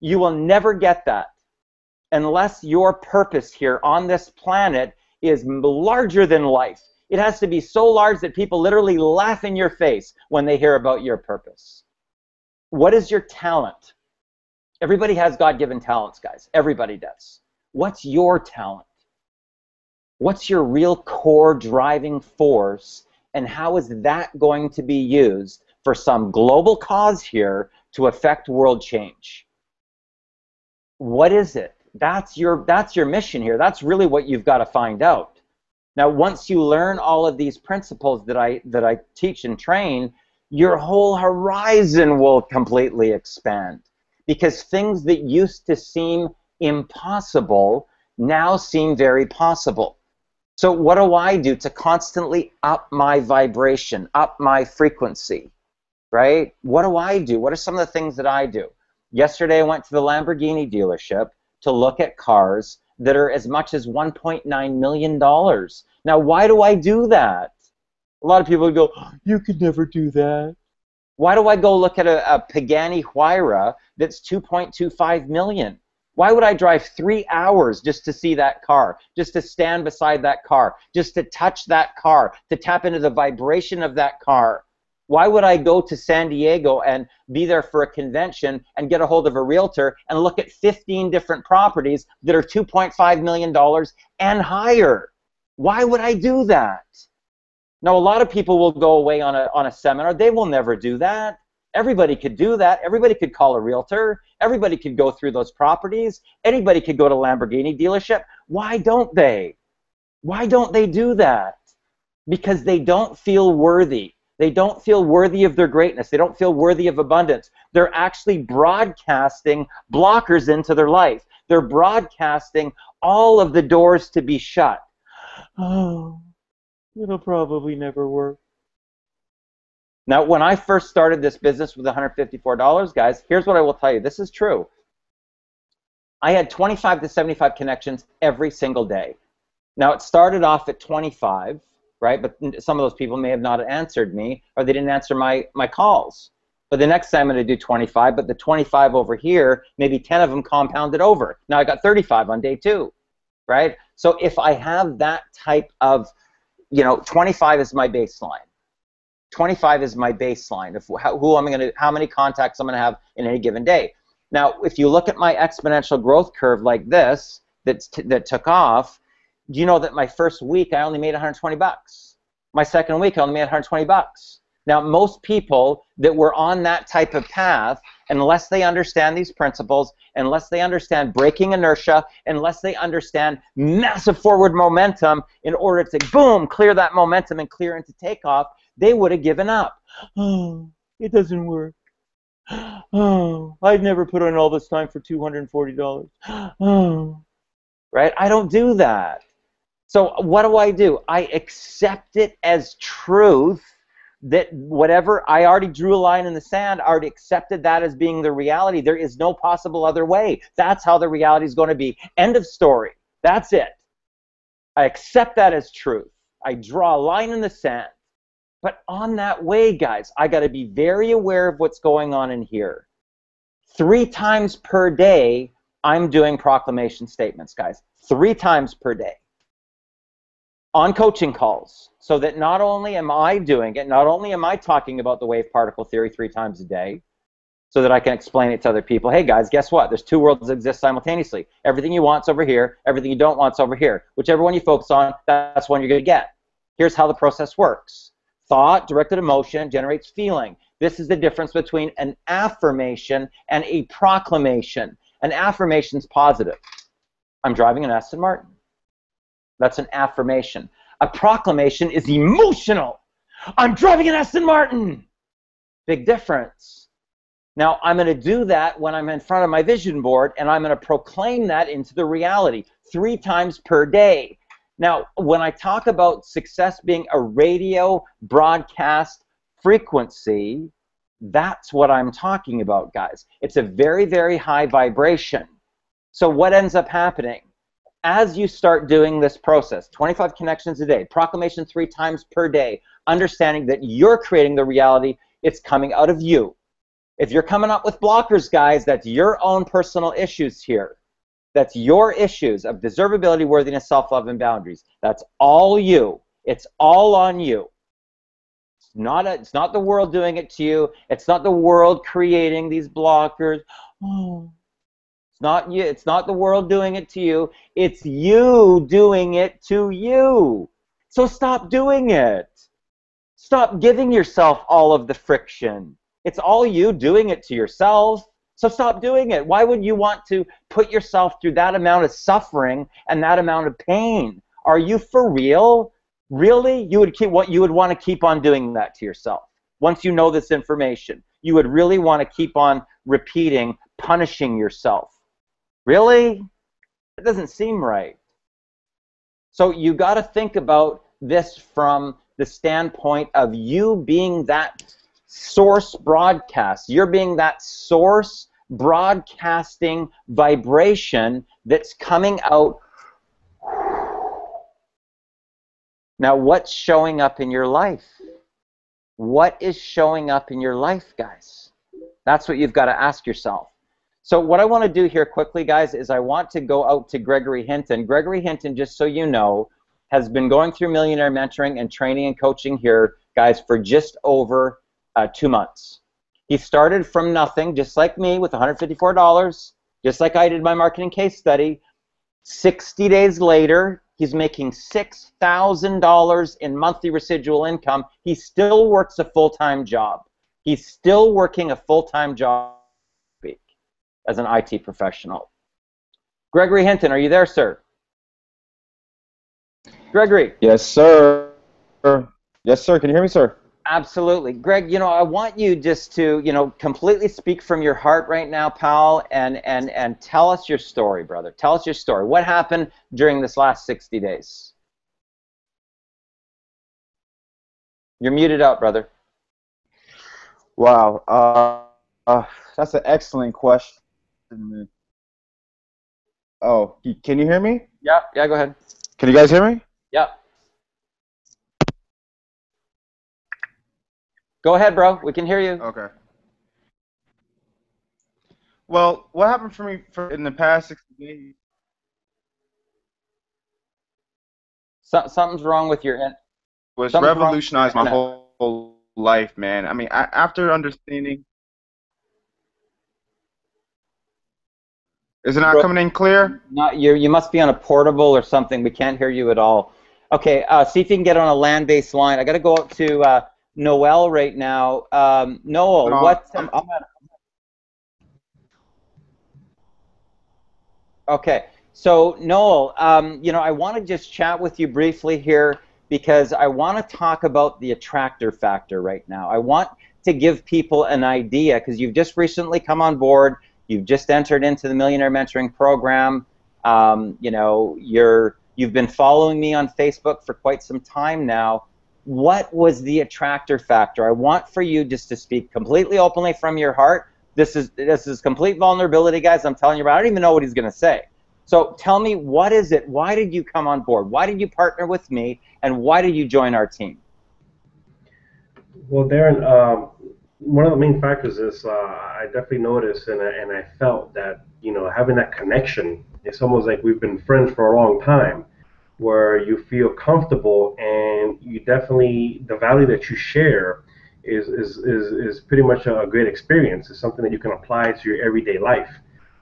You will never get that unless your purpose here on this planet is larger than life. It has to be so large that people literally laugh in your face when they hear about your purpose. What is your talent? Everybody has God-given talents, guys. Everybody does. What's your talent? What's your real core driving force, and how is that going to be used for some global cause here to affect world change? What is it? That's your mission here. That's really what you've got to find out. Now, once you learn all of these principles that I teach and train, your whole horizon will completely expand, because things that used to seem impossible now seem very possible. So what do I do to constantly up my vibration, up my frequency, right? What do I do? What are some of the things that I do? Yesterday I went to the Lamborghini dealership to look at cars that are as much as $1.9 million. Now, why do I do that? A lot of people would go, you could never do that. Why do I go look at a Pagani Huayra that's $2.25 million? Why would I drive 3 hours just to see that car, just to stand beside that car, just to touch that car, to tap into the vibration of that car? Why would I go to San Diego and be there for a convention and get a hold of a realtor and look at 15 different properties that are $2.5 million and higher? Why would I do that? Now, a lot of people will go away on a seminar. They will never do that. Everybody could do that. Everybody could call a realtor. Everybody could go through those properties. Anybody could go to a Lamborghini dealership. Why don't they? Why don't they do that? Because they don't feel worthy. They don't feel worthy of their greatness. They don't feel worthy of abundance. They're actually broadcasting blockers into their life. They're broadcasting all of the doors to be shut. Oh, it'll probably never work. Now, when I first started this business with $154, guys, here's what I will tell you. This is true. I had 25 to 75 connections every single day. Now, it started off at 25, right? But some of those people may have not answered me, or they didn't answer my calls. But the next time I'm going to do 25, but the 25 over here, maybe 10 of them compounded over. Now I got 35 on day 2, right? So if I have that type of, 25 is my baseline. 25 is my baseline of how many contacts I'm going to have in any given day. Now, if you look at my exponential growth curve like this, that took off, do you know that my first week I only made 120 bucks? My second week I only made 120 bucks. Now, most people that were on that type of path, unless they understand these principles, unless they understand breaking inertia, unless they understand massive forward momentum in order to, boom, clear that momentum and clear into takeoff, they would have given up. Oh, it doesn't work. Oh, I'd never put in all this time for $240. Oh, right? I don't do that. So what do? I accept it as truth that whatever, I already drew a line in the sand, I already accepted that as being the reality. There is no possible other way. That's how the reality is going to be. End of story. That's it. I accept that as truth. I draw a line in the sand. But on that way, guys, I got to be very aware of what's going on in here. 3 times per day, I'm doing proclamation statements, guys. 3 times per day. On coaching calls, so that not only am I doing it, not only am I talking about the wave particle theory 3 times a day, so that I can explain it to other people. Hey guys, guess what? There's 2 worlds that exist simultaneously. Everything you want's over here, everything you don't want's over here. Whichever one you focus on, that's one you're going to get. Here's how the process works. Thought, directed emotion, generates feeling. This is the difference between an affirmation and a proclamation. An affirmation's positive. I'm driving an Aston Martin. That's an affirmation. A proclamation is emotional. I'm driving an Aston Martin. Big difference. Now, I'm going to do that when I'm in front of my vision board, and I'm going to proclaim that into the reality 3 times per day. Now, when I talk about success being a radio broadcast frequency, that's what I'm talking about, guys. It's a very, very high vibration. So what ends up happening? As you start doing this process, 25 connections a day, proclamation 3 times per day, understanding that you're creating the reality, it's coming out of you. If you're coming up with blockers, guys, that's your own personal issues here. That's your issues of deservability, worthiness, self-love, and boundaries. That's all you. It's all on you. It's not the world doing it to you. It's not the world creating these blockers. Oh. It's not you. It's not the world doing it to you. It's you doing it to you. So stop doing it. Stop giving yourself all of the friction. It's all you doing it to yourself. So stop doing it. Why would you want to put yourself through that amount of suffering and that amount of pain? Are you for real? Really? You would want to keep on doing that to yourself. Once you know this information, you would really want to keep on repeating, punishing yourself. Really? It doesn't seem right. So you got to think about this from the standpoint of you being that source broadcast. You're being that source broadcasting vibration that's coming out. Now, what's showing up in your life? What is showing up in your life, guys? That's what you've got to ask yourself. So what I want to do here quickly, guys, is I want to go out to Gregory Hinton. Gregory Hinton, just so you know, has been going through millionaire mentoring and training and coaching here, guys, for just over 2 months. He started from nothing, just like me, with $154, just like I did my marketing case study. 60 days later, he's making $6,000 in monthly residual income. He still works a full-time job. He's still working a full-time job as an IT professional. Gregory Hinton, are you there, sir? Gregory. Yes, sir. Yes, sir. Can you hear me, sir? Absolutely. Greg, you know, I want you just to, you know, completely speak from your heart right now, pal, and tell us your story, brother. Tell us your story. What happened during this last 60 days? You're muted out, brother. Wow. That's an excellent question. Oh, can you hear me? Yeah, go ahead. Can you guys hear me? Yeah. Go ahead, bro. We can hear you. Okay. Well, what happened for me in the past 60 days? Something's wrong with your end. Was revolutionized my whole life, man. I mean, after understanding, is it not Bro, coming in clear? not you. You must be on a portable or something. We can't hear you at all. Okay, see if you can get on a land-based line. I got to go out to Noel right now. Noel, No, what? Okay, so Noel, I want to just chat with you briefly here because I want to talk about the attractor factor right now. I want to give people an idea because you've just recently come on board. You've just entered into the Millionaire Mentoring Program. You've been following me on Facebook for quite some time now. What was the attractor factor? I want for you just to speak completely openly from your heart. This is complete vulnerability, guys. I'm telling you, I don't even know what he's going to say. So tell me, what is it? Why did you come on board? Why did you partner with me? And why did you join our team? Well, Darren, one of the main factors is I definitely noticed and I felt that, having that connection, it's almost like we've been friends for a long time, where you feel comfortable and you definitely, the value that you share is pretty much a great experience. It's something that you can apply to your everyday life.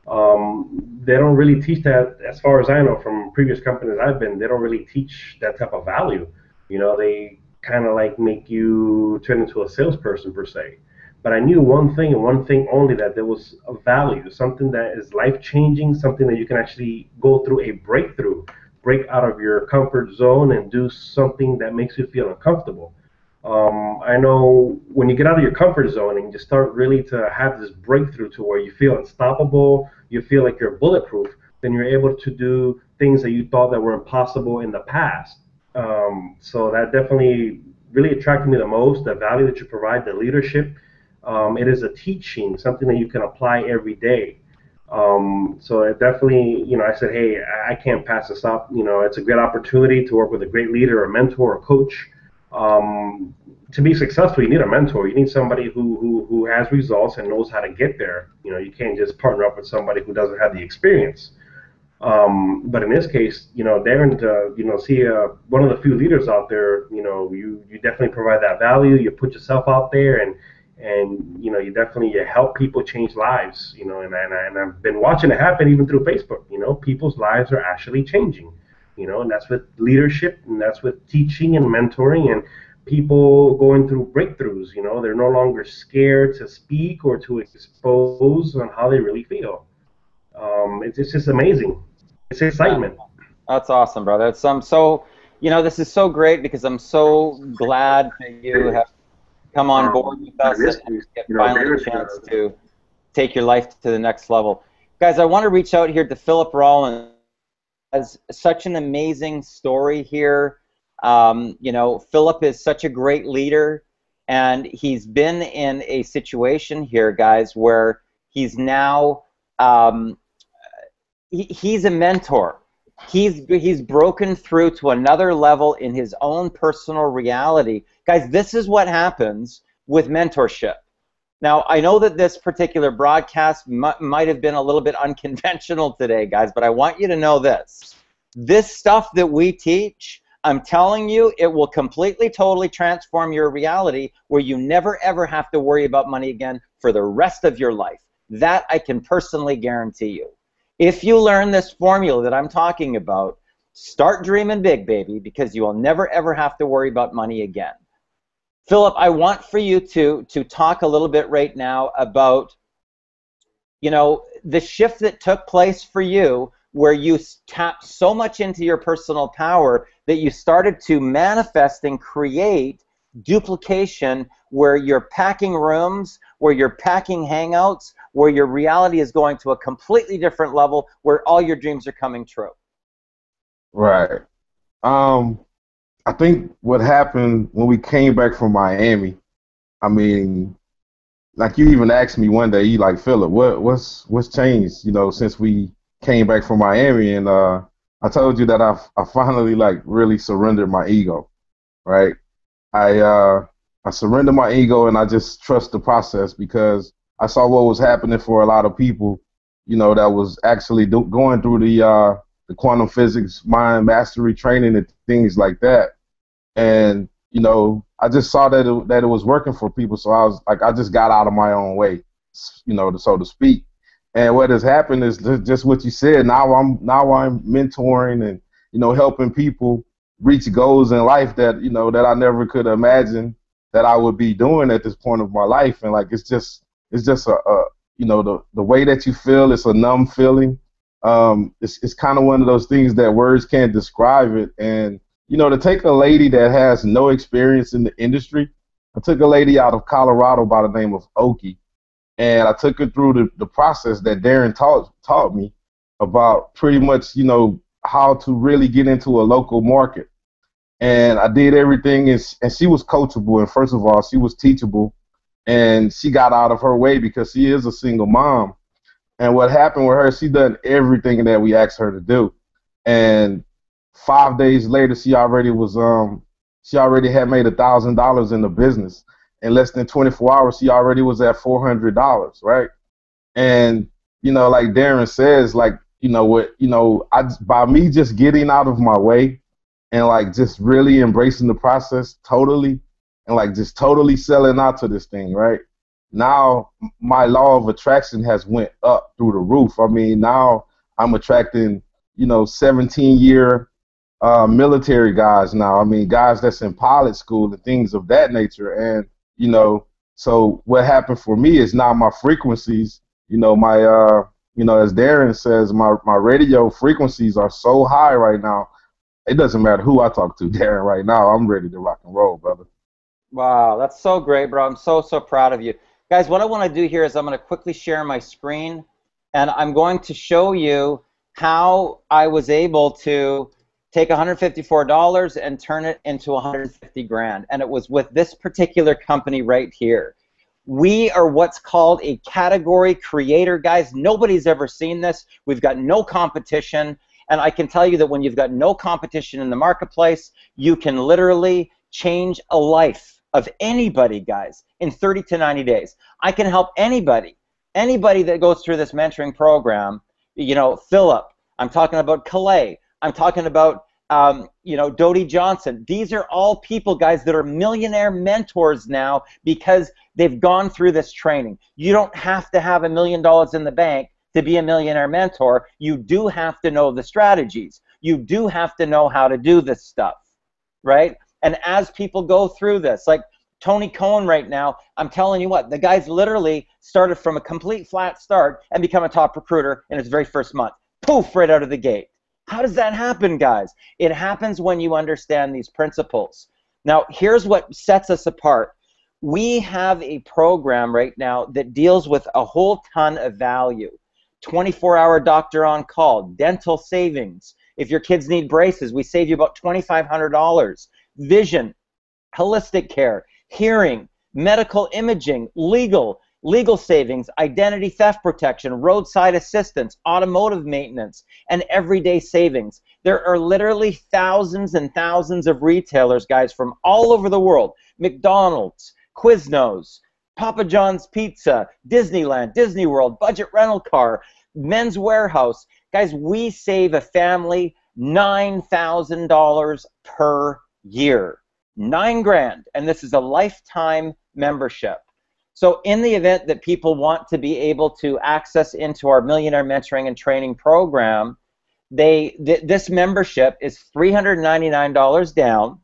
They don't really teach that, as far as I know from previous companies I've been, they don't really teach that type of value. They kind of like make you turn into a salesperson per se. But I knew one thing and one thing only, that there was a value, something that is life changing, something that you can actually go through a breakthrough, break out of your comfort zone and do something that makes you feel uncomfortable. I know when you get out of your comfort zone and you start really to have this breakthrough to where you feel unstoppable, you feel like you're bulletproof, then you're able to do things that you thought that were impossible in the past. So that definitely really attracted me the most, the value that you provide, the leadership. It is a teaching, something that you can apply every day. So it definitely, I said, hey, I can't pass this up. It's a great opportunity to work with a great leader, a mentor, a coach. To be successful, you need a mentor. You need somebody who has results and knows how to get there. You can't just partner up with somebody who doesn't have the experience. But in this case, Darren, see one of the few leaders out there, you definitely provide that value. You put yourself out there, and you definitely you help people change lives. And I've been watching it happen even through Facebook. People's lives are actually changing. And that's with leadership, and that's with teaching and mentoring, and people going through breakthroughs. They're no longer scared to speak or to expose on how they really feel. It's just amazing. It's Yeah, excitement. that's awesome, brother. This is so great because I'm so glad that you have come on board with But in us this and case, get finally a there's chance to take your life to the next level. Guys, I want to reach out here to Philip Rollins. Has such an amazing story here. Philip is such a great leader, and he's been in a situation here, guys, where he's now he's a mentor. He's broken through to another level in his own personal reality. Guys, this is what happens with mentorship. Now, I know that this particular broadcast might have been a little bit unconventional today, guys, but I want you to know this. This stuff that we teach, I'm telling you, it will completely, totally transform your reality where you never, ever have to worry about money again for the rest of your life. That I can personally guarantee you. If you learn this formula that I'm talking about, start dreaming big, baby, because you will never, ever have to worry about money again. Philip, I want for you to talk a little bit right now about, the shift that took place for you where you tapped so much into your personal power that you started to manifest and create duplication where you're packing rooms, where you're packing hangouts, where your reality is going to a completely different level, where all your dreams are coming true. Right. Um, I think what happened when we came back from Miami, I mean, like you even asked me one day, you like, Philip, what's changed, since we came back from Miami, and I told you that I finally like really surrendered my ego, right? I surrendered my ego and I just trust the process because I saw what was happening for a lot of people, that was actually going through the quantum physics mind mastery training and things like that. And I just saw that it was working for people. So I was like, I just got out of my own way, so to speak. And what has happened is just what you said. Now I'm mentoring and helping people reach goals in life that I never could imagine that I would be doing at this point of my life. And like it's just the way that you feel. It's a numb feeling. It's kind of one of those things that words can't describe it. And to take a lady that has no experience in the industry, I took a lady out of Colorado by the name of Oki, and I took her through the process that Darren taught me about pretty much, how to really get into a local market. And I did everything, and she was coachable, and first of all, she was teachable, and she got out of her way because she is a single mom. And what happened with her, she done everything that we asked her to do. And 5 days later, she already had made $1,000 in the business. In less than 24 hours, she already was at $400, right? And like Darren says, like by me just getting out of my way and like just really embracing the process totally, and like just totally selling out to this thing, right? Now my law of attraction has went up through the roof. I mean, now I'm attracting 17-year military guys now. I mean, guys that's in pilot school and things of that nature. And so what happened for me is now my frequencies, my as Darren says, my radio frequencies are so high right now. It doesn't matter who I talk to, Darren. Right now, I'm ready to rock and roll, brother. Wow, that's so great, bro. I'm so proud of you. Guys, what I want to do here is I'm going to quickly share my screen, and I'm going to show you how I was able to take $154 and turn it into 150 grand. And it was with this particular company right here. We are what's called a category creator, guys. Nobody's ever seen this. We've got no competition. And I can tell you that when you've got no competition in the marketplace, you can literally change a life of anybody, guys, in 30 to 90 days. I can help anybody that goes through this mentoring program. Philip, I'm talking about Calais, I'm talking about Dodie Johnson. These are all people, guys, that are millionaire mentors now because they've gone through this training. You don't have to have $1 million in the bank to be a millionaire mentor. You do have to know the strategies. You do have to know how to do this stuff, right? And as people go through this, like Tony Cohen right now, I'm telling you what, the guy's literally started from a complete flat start and become a top recruiter in his very first month. Poof, right out of the gate. How does that happen, guys? It happens when you understand these principles. Now, here's what sets us apart. We have a program right now that deals with a whole ton of value. 24-hour doctor on call, dental savings. If your kids need braces, we save you about $2,500. Vision, holistic care, hearing, medical imaging, legal savings, identity theft protection, roadside assistance, automotive maintenance, and everyday savings. There are literally thousands and thousands of retailers, guys, from all over the world. McDonald's, Quiznos, Papa John's Pizza, Disneyland, Disney World, budget rental car, Men's Warehouse. Guys, we save a family $9,000 per year. $9 grand, and this is a lifetime membership. So in the event that people want to be able to access into our Millionaire Mentoring and Training Program, this membership is $399 down,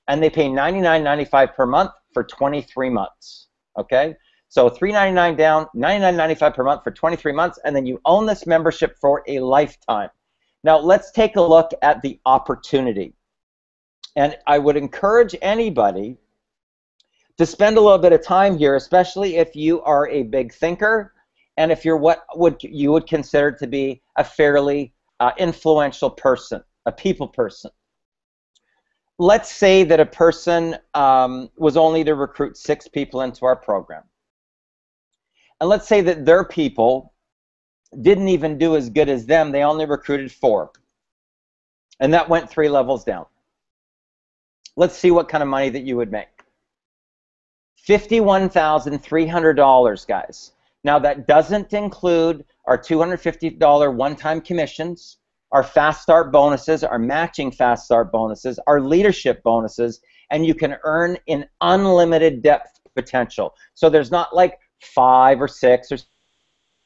and they pay $99.95 per month for 23 months. Okay? So $399 down, $99.95 per month for 23 months, and then you own this membership for a lifetime. Now let's take a look at the opportunity. And I would encourage anybody to spend a little bit of time here, especially if you are a big thinker and if you're what you would consider to be a fairly influential person, a people person. Let's say that a person was only to recruit 6 people into our program. And let's say that their people didn't even do as good as them. They only recruited 4. And that went 3 levels down. Let's see what kind of money that you would make. $51,300, guys. Now that doesn't include our $250 one-time commissions, our fast start bonuses, our matching fast start bonuses, our leadership bonuses, and you can earn in unlimited depth potential. So there's not like 5 or 6 or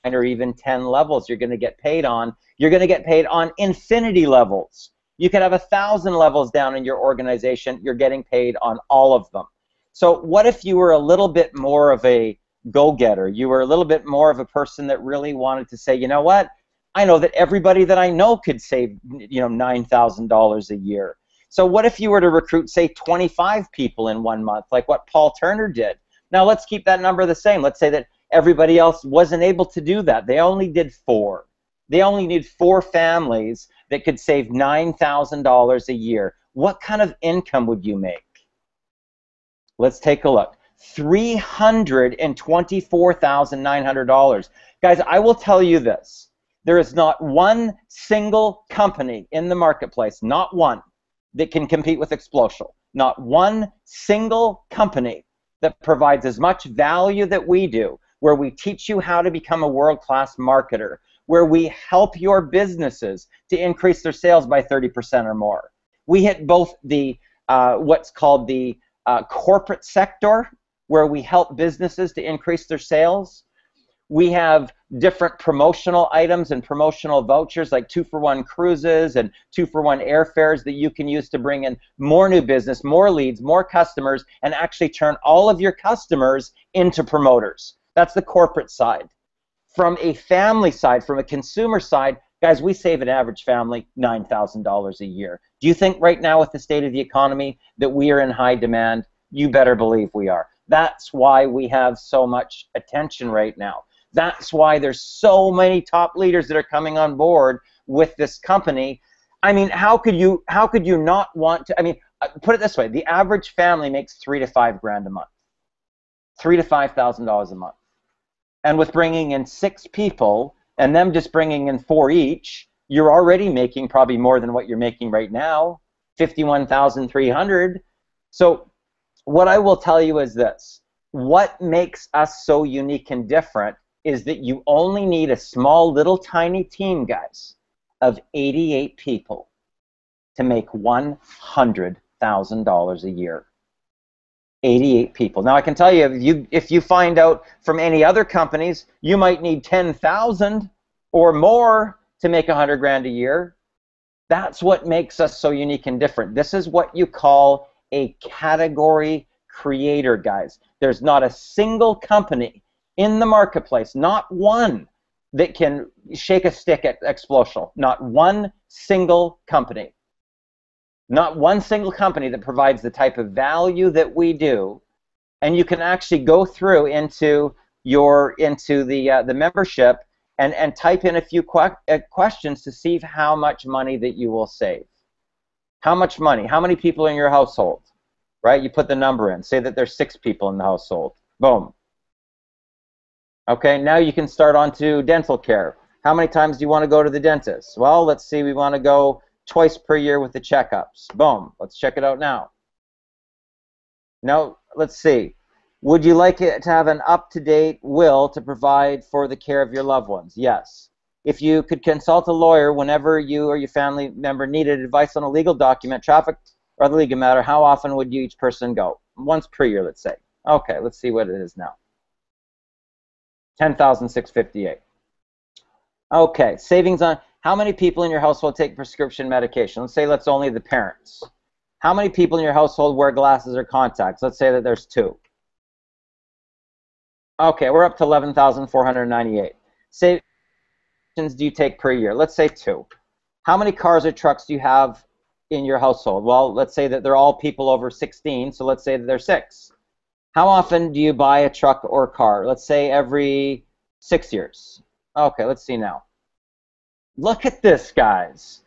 9 or even 10 levels you're going to get paid on. You're going to get paid on infinity levels. You could have 1,000 levels down in your organization. You're getting paid on all of them. So what if you were a little bit more of a go-getter? You were a little bit more of a person that really wanted to say, you know what? I know that everybody that I know could save, $9,000 a year. So what if you were to recruit, say, 25 people in 1 month, like what Paul Turner did? Now let's keep that number the same. Let's say that everybody else wasn't able to do that. They only did 4. They only need 4 families that could save $9,000 a year. What kind of income would you make? Let's take a look. $324,900. Guys, I will tell you this. There is not one single company in the marketplace, not one, that can compete with Explosial. Not one single company that provides as much value that we do, where we teach you how to become a world-class marketer, where we help your businesses to increase their sales by 30% or more. We hit both the what's called the corporate sector, where we help businesses to increase their sales. We have different promotional items and promotional vouchers like 2-for-1 cruises and 2-for-1 airfares that you can use to bring in more new business, more leads, more customers, and actually turn all of your customers into promoters. That's the corporate side. From a family side, from a consumer side, guys, we save an average family $9,000 a year. Do you think right now with the state of the economy that we are in high demand? You better believe we are. That's why we have so much attention right now. That's why there's so many top leaders that are coming on board with this company. I mean, how could you not want to? I mean, put it this way: the average family makes $3,000 to $5,000 a month, $3,000 to $5,000 a month, and with bringing in 6 people and them just bringing in 4 each, you're already making probably more than what you're making right now, $51,300. So what I will tell you is this: what makes us so unique and different is that you only need a small little tiny team, guys, of 88 people to make $100,000 a year. 88 people. Now I can tell you, if you find out from any other companies, you might need 10,000 or more to make $100,000 a year. That's what makes us so unique and different. This is what you call a category creator, guys. There's not a single company in the marketplace, not one, that can shake a stick at Explosial. Not one single company. Not one single company that provides the type of value that we do. And you can actually go through into the membership and type in a few questions to see how much money that you will save. How much money? How many people in your household? Right? You put the number in. Say that there's 6 people in the household. Boom. Okay, now you can start on to dental care. How many times do you want to go to the dentist? Well, let's see, we want to go twice per year with the checkups. Boom, let's check it out now. Now, let's see. Would you like it to have an up-to-date will to provide for the care of your loved ones? Yes. If you could consult a lawyer whenever you or your family member needed advice on a legal document, traffic, or other legal matter, how often would you each person go? Once per year, let's say. Okay, let's see what it is now. $10,658. Okay, savings on how many people in your household take prescription medication? Let's say that's only the parents. How many people in your household wear glasses or contacts? Let's say that there's 2. Okay, we're up to $11,498. Savings do you take per year? Let's say 2. How many cars or trucks do you have in your household? Well, let's say that they're all people over 16, so let's say that they're 6. How often do you buy a truck or a car? Let's say every 6 years. Okay, let's see now. Look at this, guys.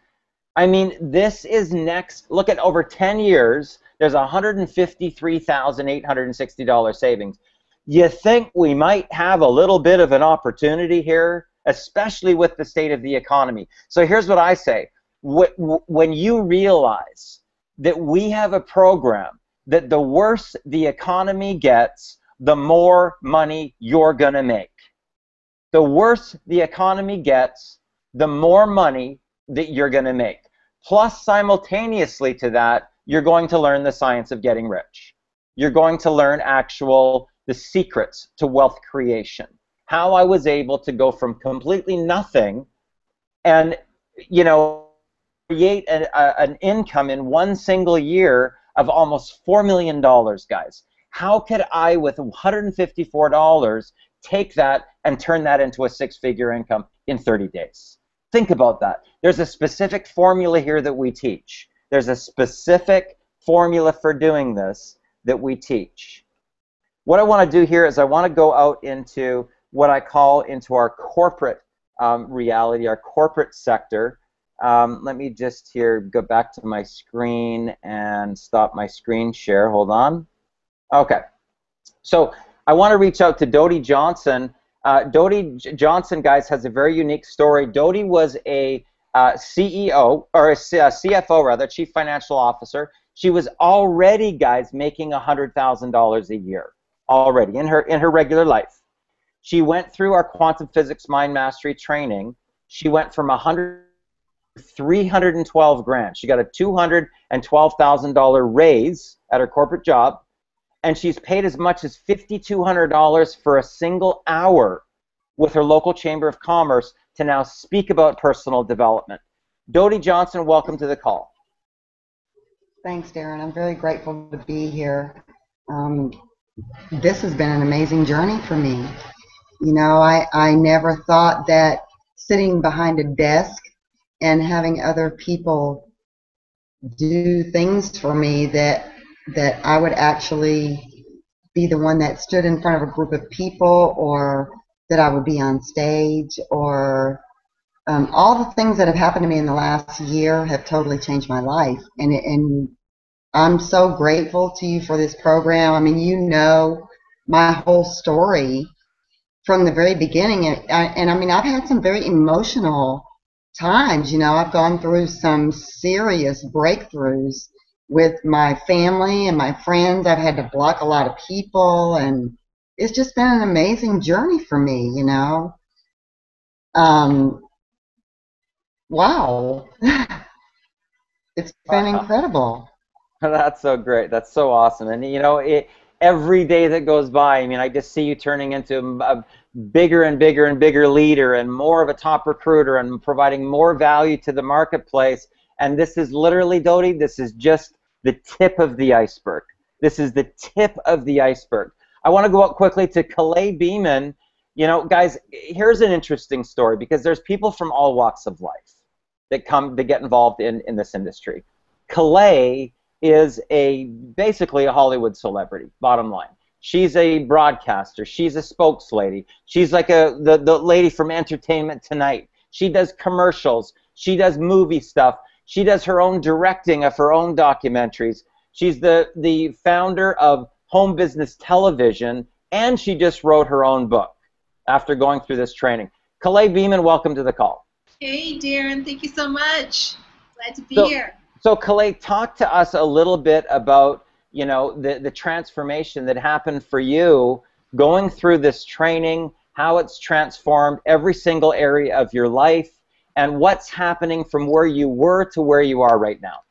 I mean, this is next. Look at over 10 years, there's $153,860 savings. You think we might have a little bit of an opportunity here, especially with the state of the economy. So here's what I say. When you realize that we have a program that the worse the economy gets, the more money you're going to make. The worse the economy gets, the more money that you're going to make. Plus, simultaneously to that, you're going to learn the science of getting rich. You're going to learn the secrets to wealth creation. How I was able to go from completely nothing and, you know, create an income in one single year of almost $4 million, guys. How could I, with $154, take that and turn that into a six-figure income in 30 days? Think about that. There's a specific formula here that we teach. There's a specific formula for doing this that we teach. What I want to do here is I want to go out into what I call into our corporate reality, our corporate sector. Let me just here go back to my screen and stop my screen share. Hold on. Okay. So I want to reach out to Dodie Johnson. Dodie Johnson, guys, has a very unique story. Dodie was a CEO, or a CFO rather, Chief Financial Officer. She was already, guys, making $100,000 a year already in her regular life. She went through our quantum physics mind mastery training. She went from 312 grand. She got a $212,000 raise at her corporate job, and she's paid as much as $5,200 for a single hour with her local Chamber of Commerce to now speak about personal development. Dodie Johnson, welcome to the call. Thanks, Darren. I'm very grateful to be here. This has been an amazing journey for me. You know, I never thought that sitting behind a desk and having other people do things for me that I would actually be the one that stood in front of a group of people, or that I would be on stage, or all the things that have happened to me in the last year have totally changed my life. And I'm so grateful to you for this program. I mean, you know my whole story from the very beginning. And I mean, I've had some very emotional times. You know, I've gone through some serious breakthroughs with my family and my friends. I've had to block a lot of people, and it's just been an amazing journey for me, you know. Wow. It's been incredible. That's so great. That's so awesome. And, you know, every day that goes by, I mean, I just see you turning into a bigger and bigger and bigger leader and more of a top recruiter and providing more value to the marketplace. And this is literally, Dodie, this is just the tip of the iceberg. This is the tip of the iceberg. I want to go out quickly to Calais Beeman. You know, guys, here's an interesting story, because there's people from all walks of life that get involved in this industry. Calais is basically a Hollywood celebrity, bottom line. She's a broadcaster. She's a spokeslady. She's like the lady from Entertainment Tonight. She does commercials. She does movie stuff. She does her own directing of her own documentaries. She's the founder of Home Business Television, and she just wrote her own book after going through this training. Calais Beeman, welcome to the call. Hey, Darren. Thank you so much. Glad to be here. So, Calais, talk to us a little bit about, you know, the transformation that happened for you going through this training, how it's transformed every single area of your life, and what's happening from where you were to where you are right now.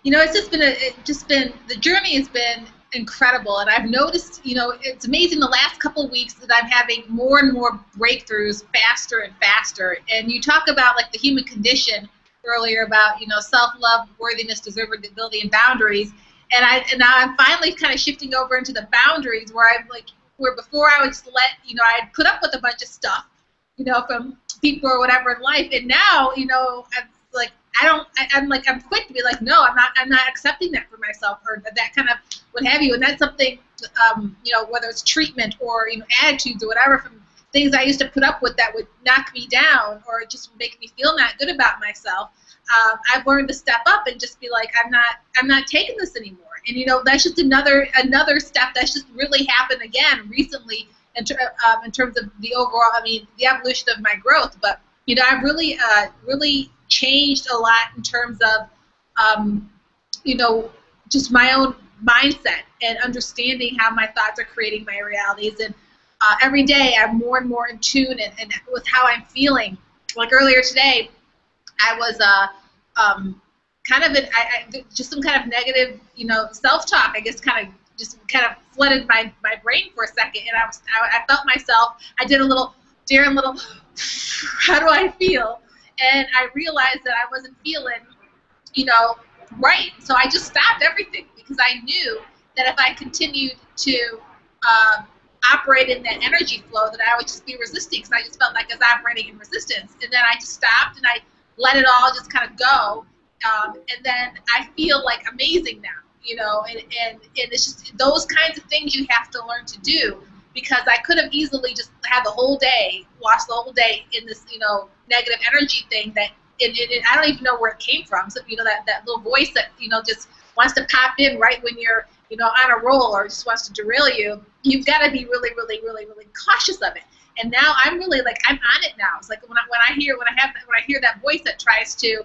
You know, the journey has been incredible, and I've noticed, you know, it's amazing the last couple of weeks that I'm having more and more breakthroughs faster and faster. And you talk about, like, the human condition earlier about, you know, self-love, worthiness, deservability, and boundaries. And now I'm finally kind of shifting over into the boundaries where where before I would just I'd put up with a bunch of stuff, you know, from people or whatever in life. And now, you know, I'm quick to be like, no, I'm not accepting that for myself, or that kind of what have you. And that's something, you know, whether it's treatment or, you know, attitudes or whatever, from things I used to put up with that would knock me down or just make me feel not good about myself. I've learned to step up and just be like, I'm not taking this anymore. And, you know, that's just another step that's just really happened again recently in terms of the overall, I mean, the evolution of my growth. But, you know, I've really changed a lot in terms of, you know, just my own mindset and understanding how my thoughts are creating my realities. And every day I'm more and more in tune and with how I'm feeling. Like earlier today, I was kind of just some kind of negative, self-talk, I guess, kind of flooded my brain for a second, and I felt myself. I did a little Darren little. How do I feel? And I realized that I wasn't feeling, right. So I just stopped everything because I knew that if I continued to operate in that energy flow, that I would just be resisting, because I just felt like I was operating in resistance. And then I just stopped and I let it all just kind of go. And then I feel like amazing now, and it's just those kinds of things you have to learn to do, because I could have easily just had the whole day, lost the whole day in this, negative energy thing that, I don't even know where it came from. So, that little voice that, just wants to pop in right when you're, on a roll, or just wants to derail you. You've got to be really, really, really, really cautious of it. And now I'm really I'm on it now. It's like when I hear that voice that tries to,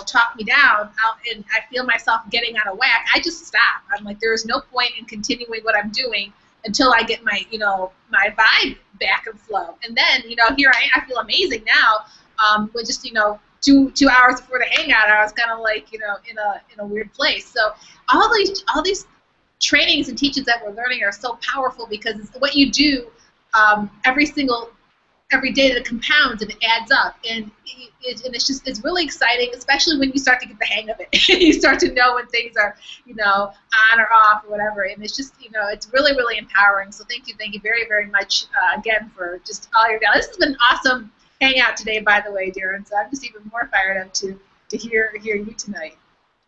talk me down, and I feel myself getting out of whack, I just stop. I'm like, there is no point in continuing what I'm doing until I get my, my vibe back and flow. And then, here I feel amazing now. With just, 2 hours before the hangout, I was kind of like, in a weird place. So all these trainings and teachings that we're learning are so powerful, because it's what you do every day that compounds and it adds up, and it's really exciting, especially when you start to get the hang of it. You start to know when things are on or off or whatever, and it's just it's really, really empowering. So thank you very, very much again for just all your. This has been an awesome hangout today, by the way, Darren. So I'm just even more fired up to hear you tonight.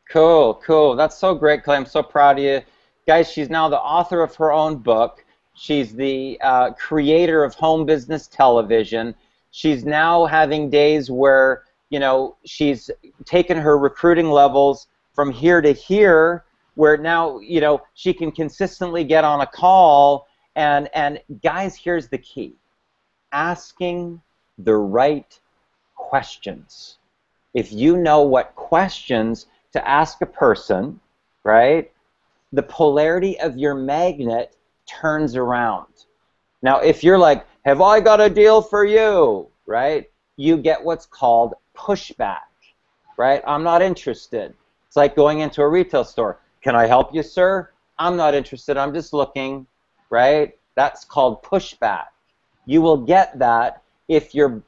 Cool. That's so great, Clay. I'm so proud of you, guys. She's now the author of her own book. She's the creator of Home Business Television. She's now having days where, she's taken her recruiting levels from here to here, where now, she can consistently get on a call. And guys, here's the key. Asking the right questions. If you know what questions to ask a person, right, the polarity of your magnet turns around. Now, if you're like, have I got a deal for you, right, you get what's called pushback, right? I'm not interested. It's like going into a retail store. Can I help you, sir? I'm not interested. I'm just looking, right? That's called pushback. You will get that if you're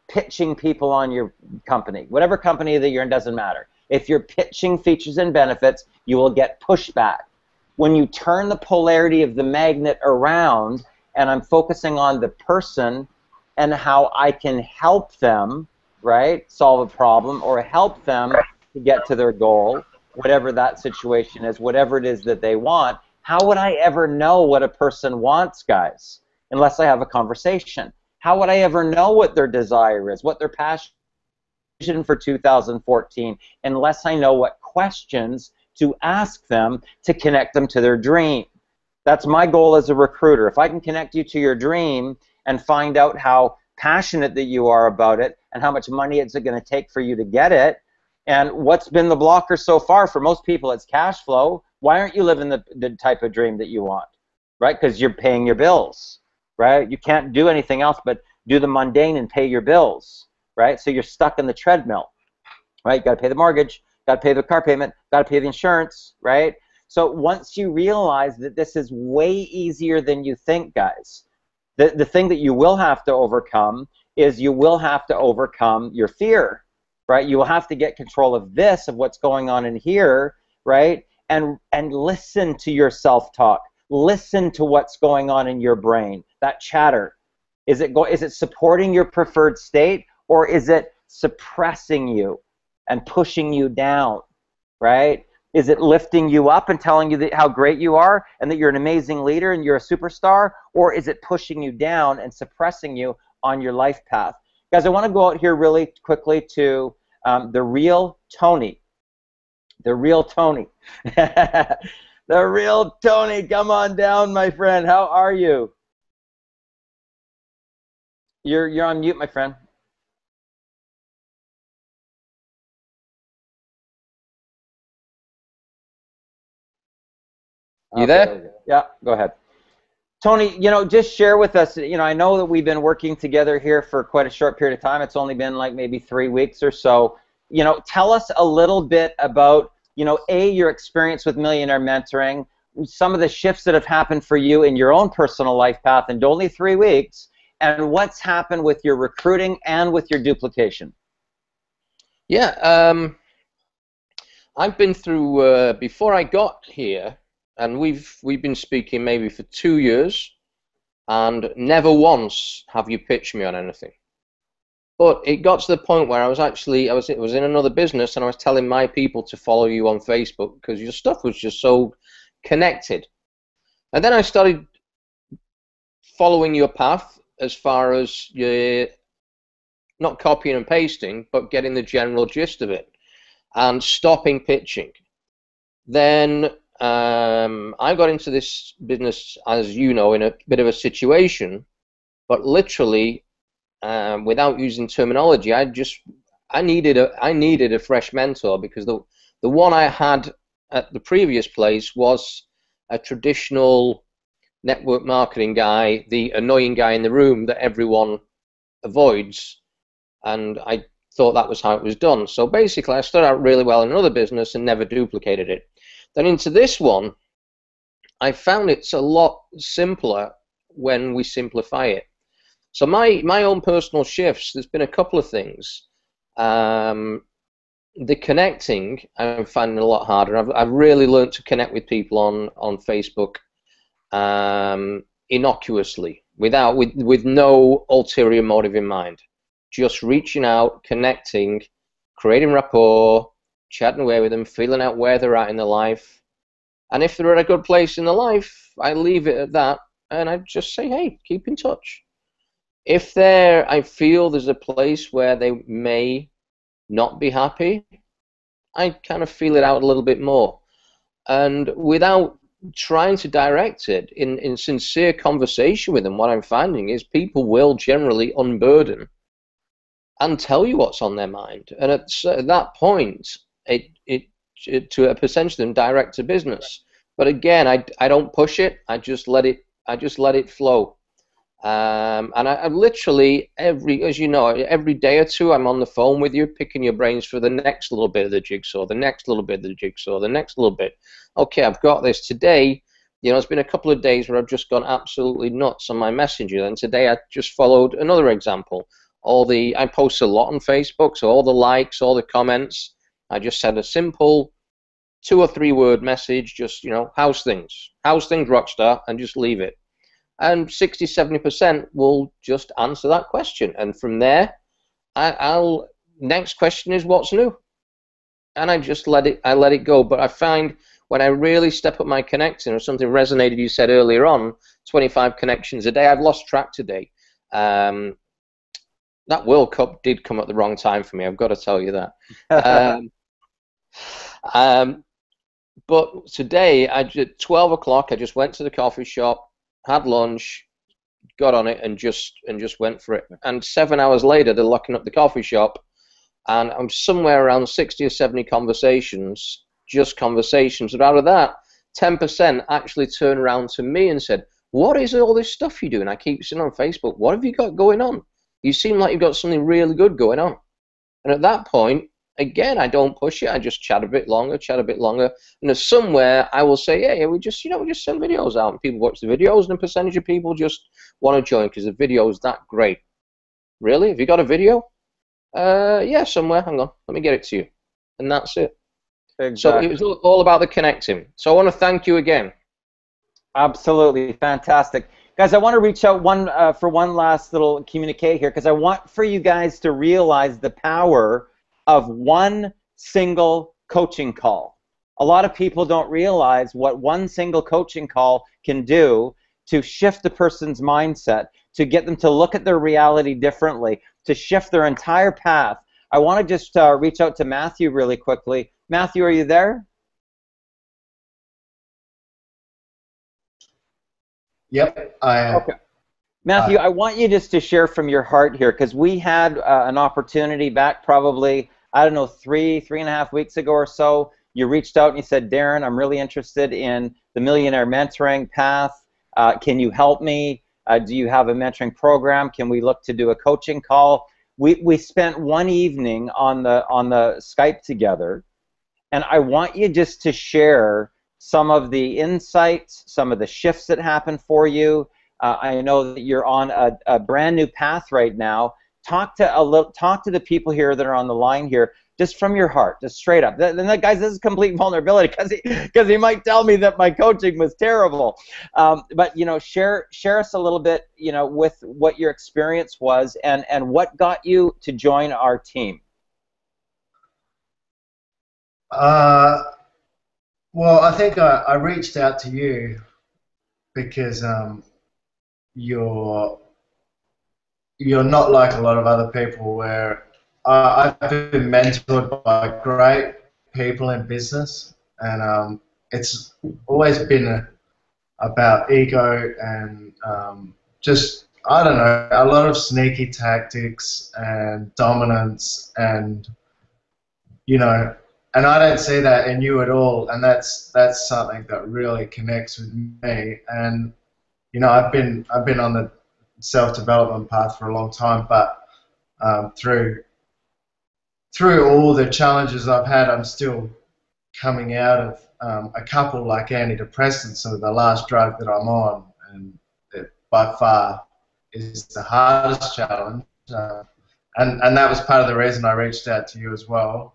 pitching people on your company. Whatever company that you're in, doesn't matter. If you're pitching features and benefits, you will get pushback. When you turn the polarity of the magnet around, and I'm focusing on the person and how I can help them, right, solve a problem or help them to get to their goal, whatever that situation is, whatever it is that they want, how would I ever know what a person wants, guys, unless I have a conversation? How would I ever know what their desire is, what their passion for 2014, unless I know what questions to ask them to connect them to their dream? That's my goal as a recruiter. If I can connect you to your dream and find out how passionate that you are about it and how much money it's going to take for you to get it, and what's been the blocker so far for most people, it's cash flow. Why aren't you living the type of dream that you want, right? Because you're paying your bills, right? You can't do anything else but do the mundane and pay your bills, right? So you're stuck in the treadmill, right? Got to pay the mortgage, got to pay the car payment, got to pay the insurance, right? So once you realize that this is way easier than you think, guys, the thing that you will have to overcome is you will have to overcome your fear, right? You will have to get control of this, of what's going on in here, right? And listen to your self-talk. Listen to what's going on in your brain, that chatter. Is it supporting your preferred state, or is it suppressing you and pushing you down, right? Is it lifting you up and telling you how great you are and that you're an amazing leader and you're a superstar, or is it pushing you down and suppressing you on your life path? Guys, I want to go out here really quickly to the real Tony. The real Tony. The real Tony, come on down, my friend. How are you? You're on mute, my friend. You there? Yeah, go ahead. Tony, just share with us, I know that we've been working together here for quite a short period of time. It's only been like maybe 3 weeks or so. you know, tell us a little bit about, you know, your experience with Millionaire Mentoring, some of the shifts that have happened for you in your own personal life path in only 3 weeks, and what's happened with your recruiting and with your duplication. Yeah, I've been through, before I got here, and we've been speaking maybe for 2 years, and never once have you pitched me on anything. But it got to the point where I was in another business, and I was telling my people to follow you on Facebook because your stuff was just so connected. And then I started following your path as far as your, not copying and pasting, but getting the general gist of it and stopping pitching. Then I got into this business, as you know, in a bit of a situation, but literally, without using terminology, I needed a fresh mentor, because the one I had at the previous place was a traditional network marketing guy, the annoying guy in the room that everyone avoids, and I thought that was how it was done. So basically, I started out really well in another business and never duplicated it. Then into this one, I found it's a lot simpler when we simplify it. So my own personal shifts, there's been a couple of things. The connecting, I'm finding a lot harder. I've really learned to connect with people on Facebook innocuously, with no ulterior motive in mind. Just reaching out, connecting, creating rapport, chatting away with them, feeling out where they're at in their life. And if they're at a good place in their life, I leave it at that, and I just say, hey, keep in touch. If I feel there's a place where they may not be happy, I kind of feel it out a little bit more. And without trying to direct it, in sincere conversation with them, what I'm finding is people will generally unburden and tell you what's on their mind. And at that point, it to a percentage of them direct to business. But again, I don't push it. I just let it flow. And I literally as you know, every day or two, I'm on the phone with you, picking your brains for the next little bit of the jigsaw, the next little bit of the jigsaw, the next little bit. Okay, I've got this today. You know, it's been a couple of days where I've just gone absolutely nuts on my messenger, and today I just followed another example. I post a lot on Facebook, so all the likes, all the comments, I just send a simple 2 or 3 word message, just, you know, how's things, rockstar, and just leave it. And 60–70% will just answer that question, and from there, next question is what's new, and I just let it go. But I find when I really step up my connecting, or something resonated you said earlier on, 25 connections a day. I've lost track today. That World Cup did come at the wrong time for me, I've got to tell you that. But today, at 12 o'clock, I just went to the coffee shop, had lunch, got on it, and just went for it. And 7 hours later, they're locking up the coffee shop, and I'm somewhere around 60 or 70 conversations, just conversations. But out of that, 10% actually turned around to me and said, what is all this stuff you're doing? I keep seeing on Facebook. What have you got going on? You seem like you've got something really good going on. And at that point, again, I don't push it. I just chat a bit longer. And there's somewhere I will say, yeah, we just send videos out, and people watch the videos, and a percentage of people just want to join because the video is that great. Really? Have you got a video? Yeah, somewhere. Hang on. Let me get it to you. And that's it. Exactly. So it was all about the connecting. So I want to thank you again. Absolutely. Fantastic. Guys, I want to reach out for one last little communique here, because I want for you guys to realize the power of one single coaching call. A lot of people don't realize what one single coaching call can do to shift the person's mindset, to get them to look at their reality differently, to shift their entire path. I want to just reach out to Matthew really quickly. Matthew, are you there? Yep, I am. Okay. Matthew, I want you just to share from your heart here, because we had an opportunity back probably, I don't know, 3.5 weeks ago or so. You reached out and you said, Darren, I'm really interested in the Millionaire Mentoring path. Can you help me? Do you have a mentoring program? Can we look to do a coaching call? we spent one evening on the Skype together, and I want you just to share some of the insights, some of the shifts that happened for you. I know that you're on a brand new path right now. Talk to the people here that are on the line here, just from your heart, just straight up. And that, guys, this is complete vulnerability, because he might tell me that my coaching was terrible. But share us a little bit, with what your experience was and what got you to join our team. Well, I think I reached out to you because you're not like a lot of other people where I've been mentored by great people in business, and it's always been about ego and just, I don't know, a lot of sneaky tactics and dominance, and and I don't see that in you at all, and that's something that really connects with me. And I've been on the self-development path for a long time, but through all the challenges I've had, I'm still coming out of a couple like antidepressants, so the last drug that I'm on, and it by far is the hardest challenge. And that was part of the reason I reached out to you as well.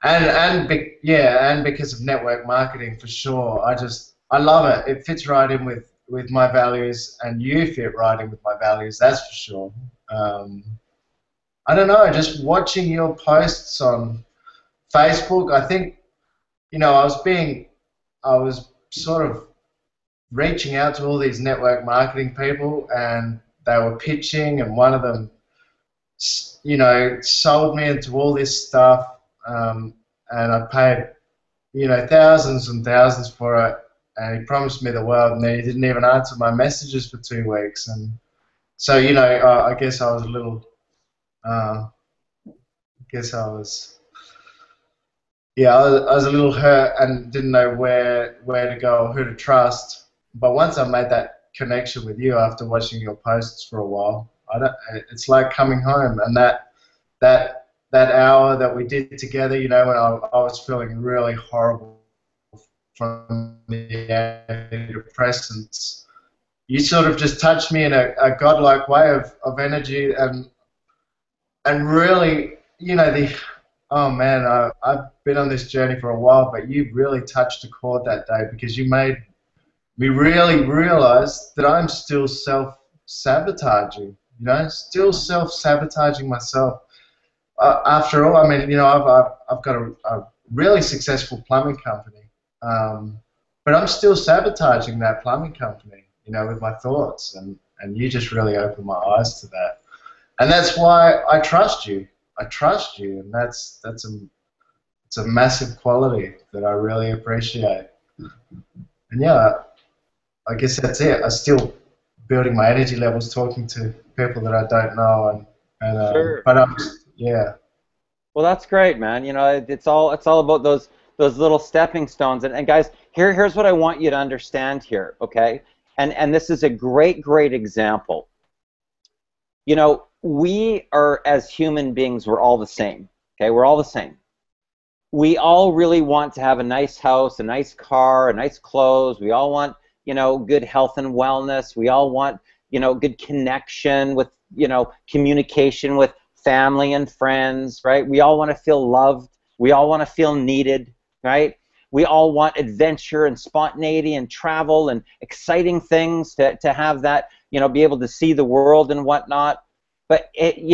And because of network marketing, for sure. I love it. It fits right in with my values, and you fit right in with my values, that's for sure. I don't know, just watching your posts on Facebook, I think, I was sort of reaching out to all these network marketing people, and they were pitching, and one of them, sold me into all this stuff, and I paid, thousands and thousands for it, and he promised me the world, and then he didn't even answer my messages for 2 weeks, and so, I guess I was a little, I was a little hurt and didn't know where to go or who to trust. But once I made that connection with you after watching your posts for a while, it's like coming home. And that hour that we did together, when I was feeling really horrible from the antidepressants, you sort of just touched me in a godlike way of energy, and really, oh man, I've been on this journey for a while, but you really touched a chord that day, because you made me really realize that I'm still self-sabotaging, still self-sabotaging myself. After all, I mean, I've got a really successful plumbing company, but I'm still sabotaging that plumbing company, with my thoughts, and you just really opened my eyes to that. And that's why I trust you. I trust you, and it's a massive quality that I really appreciate. And yeah, I guess that's it. I'm still building my energy levels, talking to people that I don't know, and Sure. But yeah. Well, that's great, man. It's all about those little stepping stones. And guys, here's what I want you to understand here, okay? And this is a great example. We are, as human beings, we're all the same. Okay, we're all the same. We all really want to have a nice house, a nice car, a nice clothes. We all want, good health and wellness. We all want, good connection with, communication with family and friends, right? We all want to feel loved. We all want to feel needed, right? We all want adventure and spontaneity and travel and exciting things to have that, be able to see the world and whatnot. But and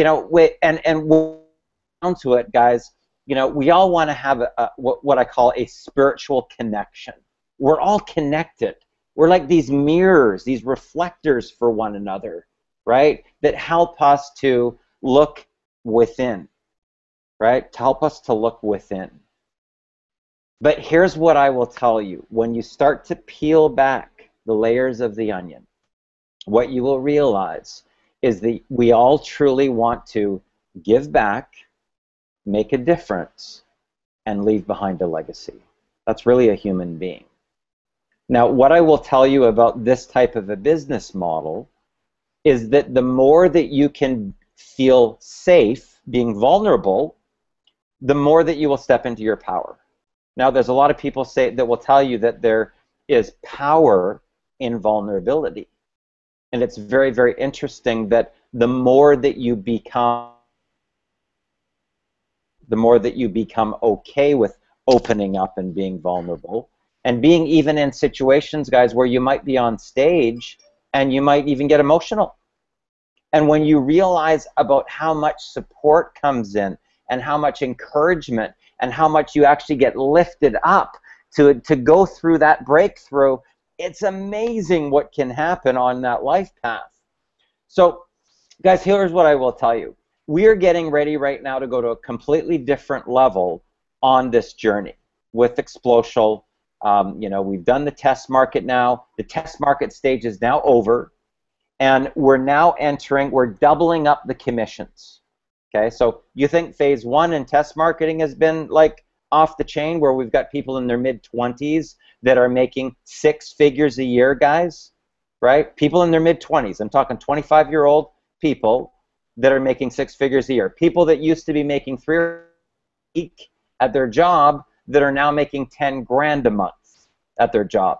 down to it, guys, we all want to have what I call a spiritual connection. We're all connected. We're like these mirrors, these reflectors for one another, right? That help us to look within, right? To help us to look within. But here's what I will tell you: when you start to peel back the layers of the onion, what you will realize is that we all truly want to give back, make a difference, and leave behind a legacy. That's really a human being. Now, what I will tell you about this type of a business model is that the more that you can feel safe being vulnerable, the more that you will step into your power. Now, there's a lot of people that will tell you that there is power in vulnerability. And it's very, very interesting that the more that you become okay with opening up and being vulnerable, and being even in situations, guys, where you might be on stage and you might even get emotional. And when you realize about how much support comes in and how much encouragement and how much you actually get lifted up to go through that breakthrough, it's amazing what can happen on that life path. So, guys, here's what I will tell you. We are getting ready right now to go to a completely different level on this journey with Explosial. You know, we've done the test market now. The test market stage is now over, and we're now entering, we're doubling up the commissions. Okay, so you think phase 1 in test marketing has been like off the chain, where we've got people in their mid-20s that are making 6 figures a year, guys, right? People in their mid-20s. I'm talking 25-year-old people that are making 6 figures a year. People that used to be making 3 a week at their job that are now making 10 grand a month at their job.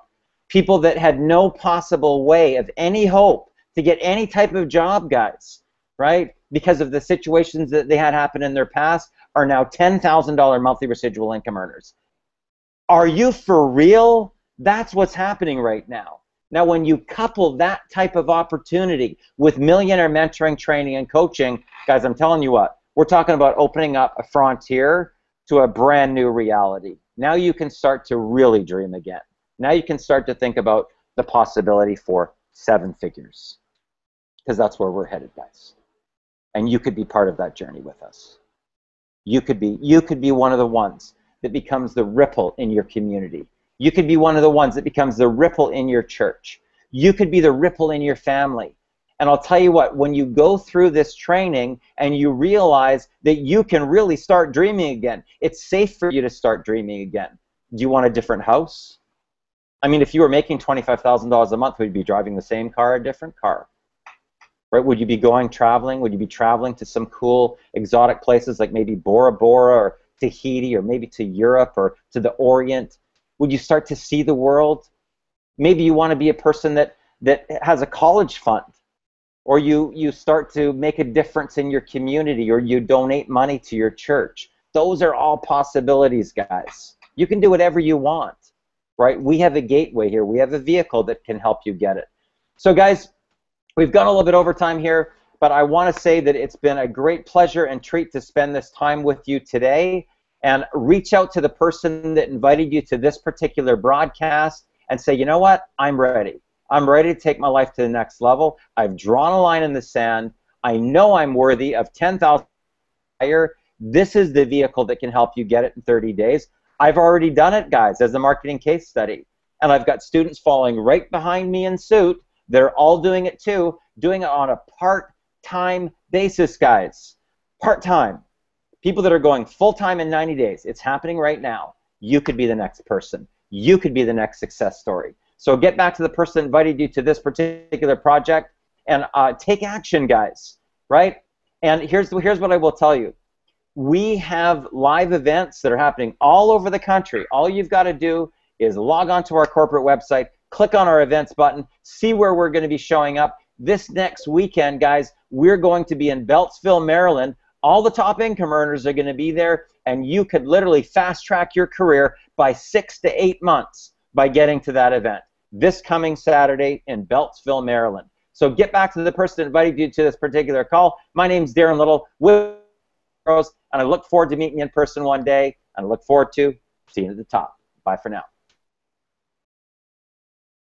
People that had no possible way of any hope to get any type of job, guys, right? Because of the situations that they had happen in their past, are now $10,000 monthly residual income earners. Are you for real? That's what's happening right now. Now, when you couple that type of opportunity with millionaire mentoring, training, and coaching, guys, I'm telling you what, we're talking about opening up a frontier to a brand new reality. Now you can start to really dream again. Now you can start to think about the possibility for 7 figures, because that's where we're headed, guys. And you could be part of that journey with us. You could be one of the ones that becomes the ripple in your community. You could be one of the ones that becomes the ripple in your church. You could be the ripple in your family. And I'll tell you what, when you go through this training and you realize that you can really start dreaming again, it's safe for you to start dreaming again. Do you want a different house? I mean, if you were making $25,000 a month, would you be driving the same car or a different car? Right? Would you be going traveling? Would you be traveling to some cool exotic places like maybe Bora Bora or Tahiti, or maybe to Europe or to the Orient? Would you start to see the world? Maybe you want to be a person that has a college fund, or you start to make a difference in your community, or you donate money to your church. Those are all possibilities, guys. You can do whatever you want, right? We have a gateway here. We have a vehicle that can help you get it. So, guys, we've gone a little bit over time here, but I want to say that it's been a great pleasure and treat to spend this time with you today. And reach out to the person that invited you to this particular broadcast and say, you know what, I'm ready. I'm ready to take my life to the next level. I've drawn a line in the sand. I know I'm worthy of $10,000 higher. This is the vehicle that can help you get it in 30 days. I've already done it, guys, as a marketing case study. And I've got students following right behind me in suit. They're all doing it too, doing it on a part-time basis, guys. Part-time. People that are going full-time in 90 days. It's happening right now. You could be the next person. You could be the next success story. So get back to the person that invited you to this particular project and take action, guys, right? And here's what I will tell you. We have live events that are happening all over the country. All you've got to do is log on to our corporate website, click on our events button, see where we're going to be showing up. This next weekend, guys, we're going to be in Beltsville, Maryland. All the top income earners are going to be there, and you could literally fast track your career by 6 to 8 months by getting to that event this coming Saturday in Beltsville, Maryland. So get back to the person that invited you to this particular call. My name's Darren Little with Rose, and I look forward to meeting you in person one day, and I look forward to seeing you at the top. Bye for now.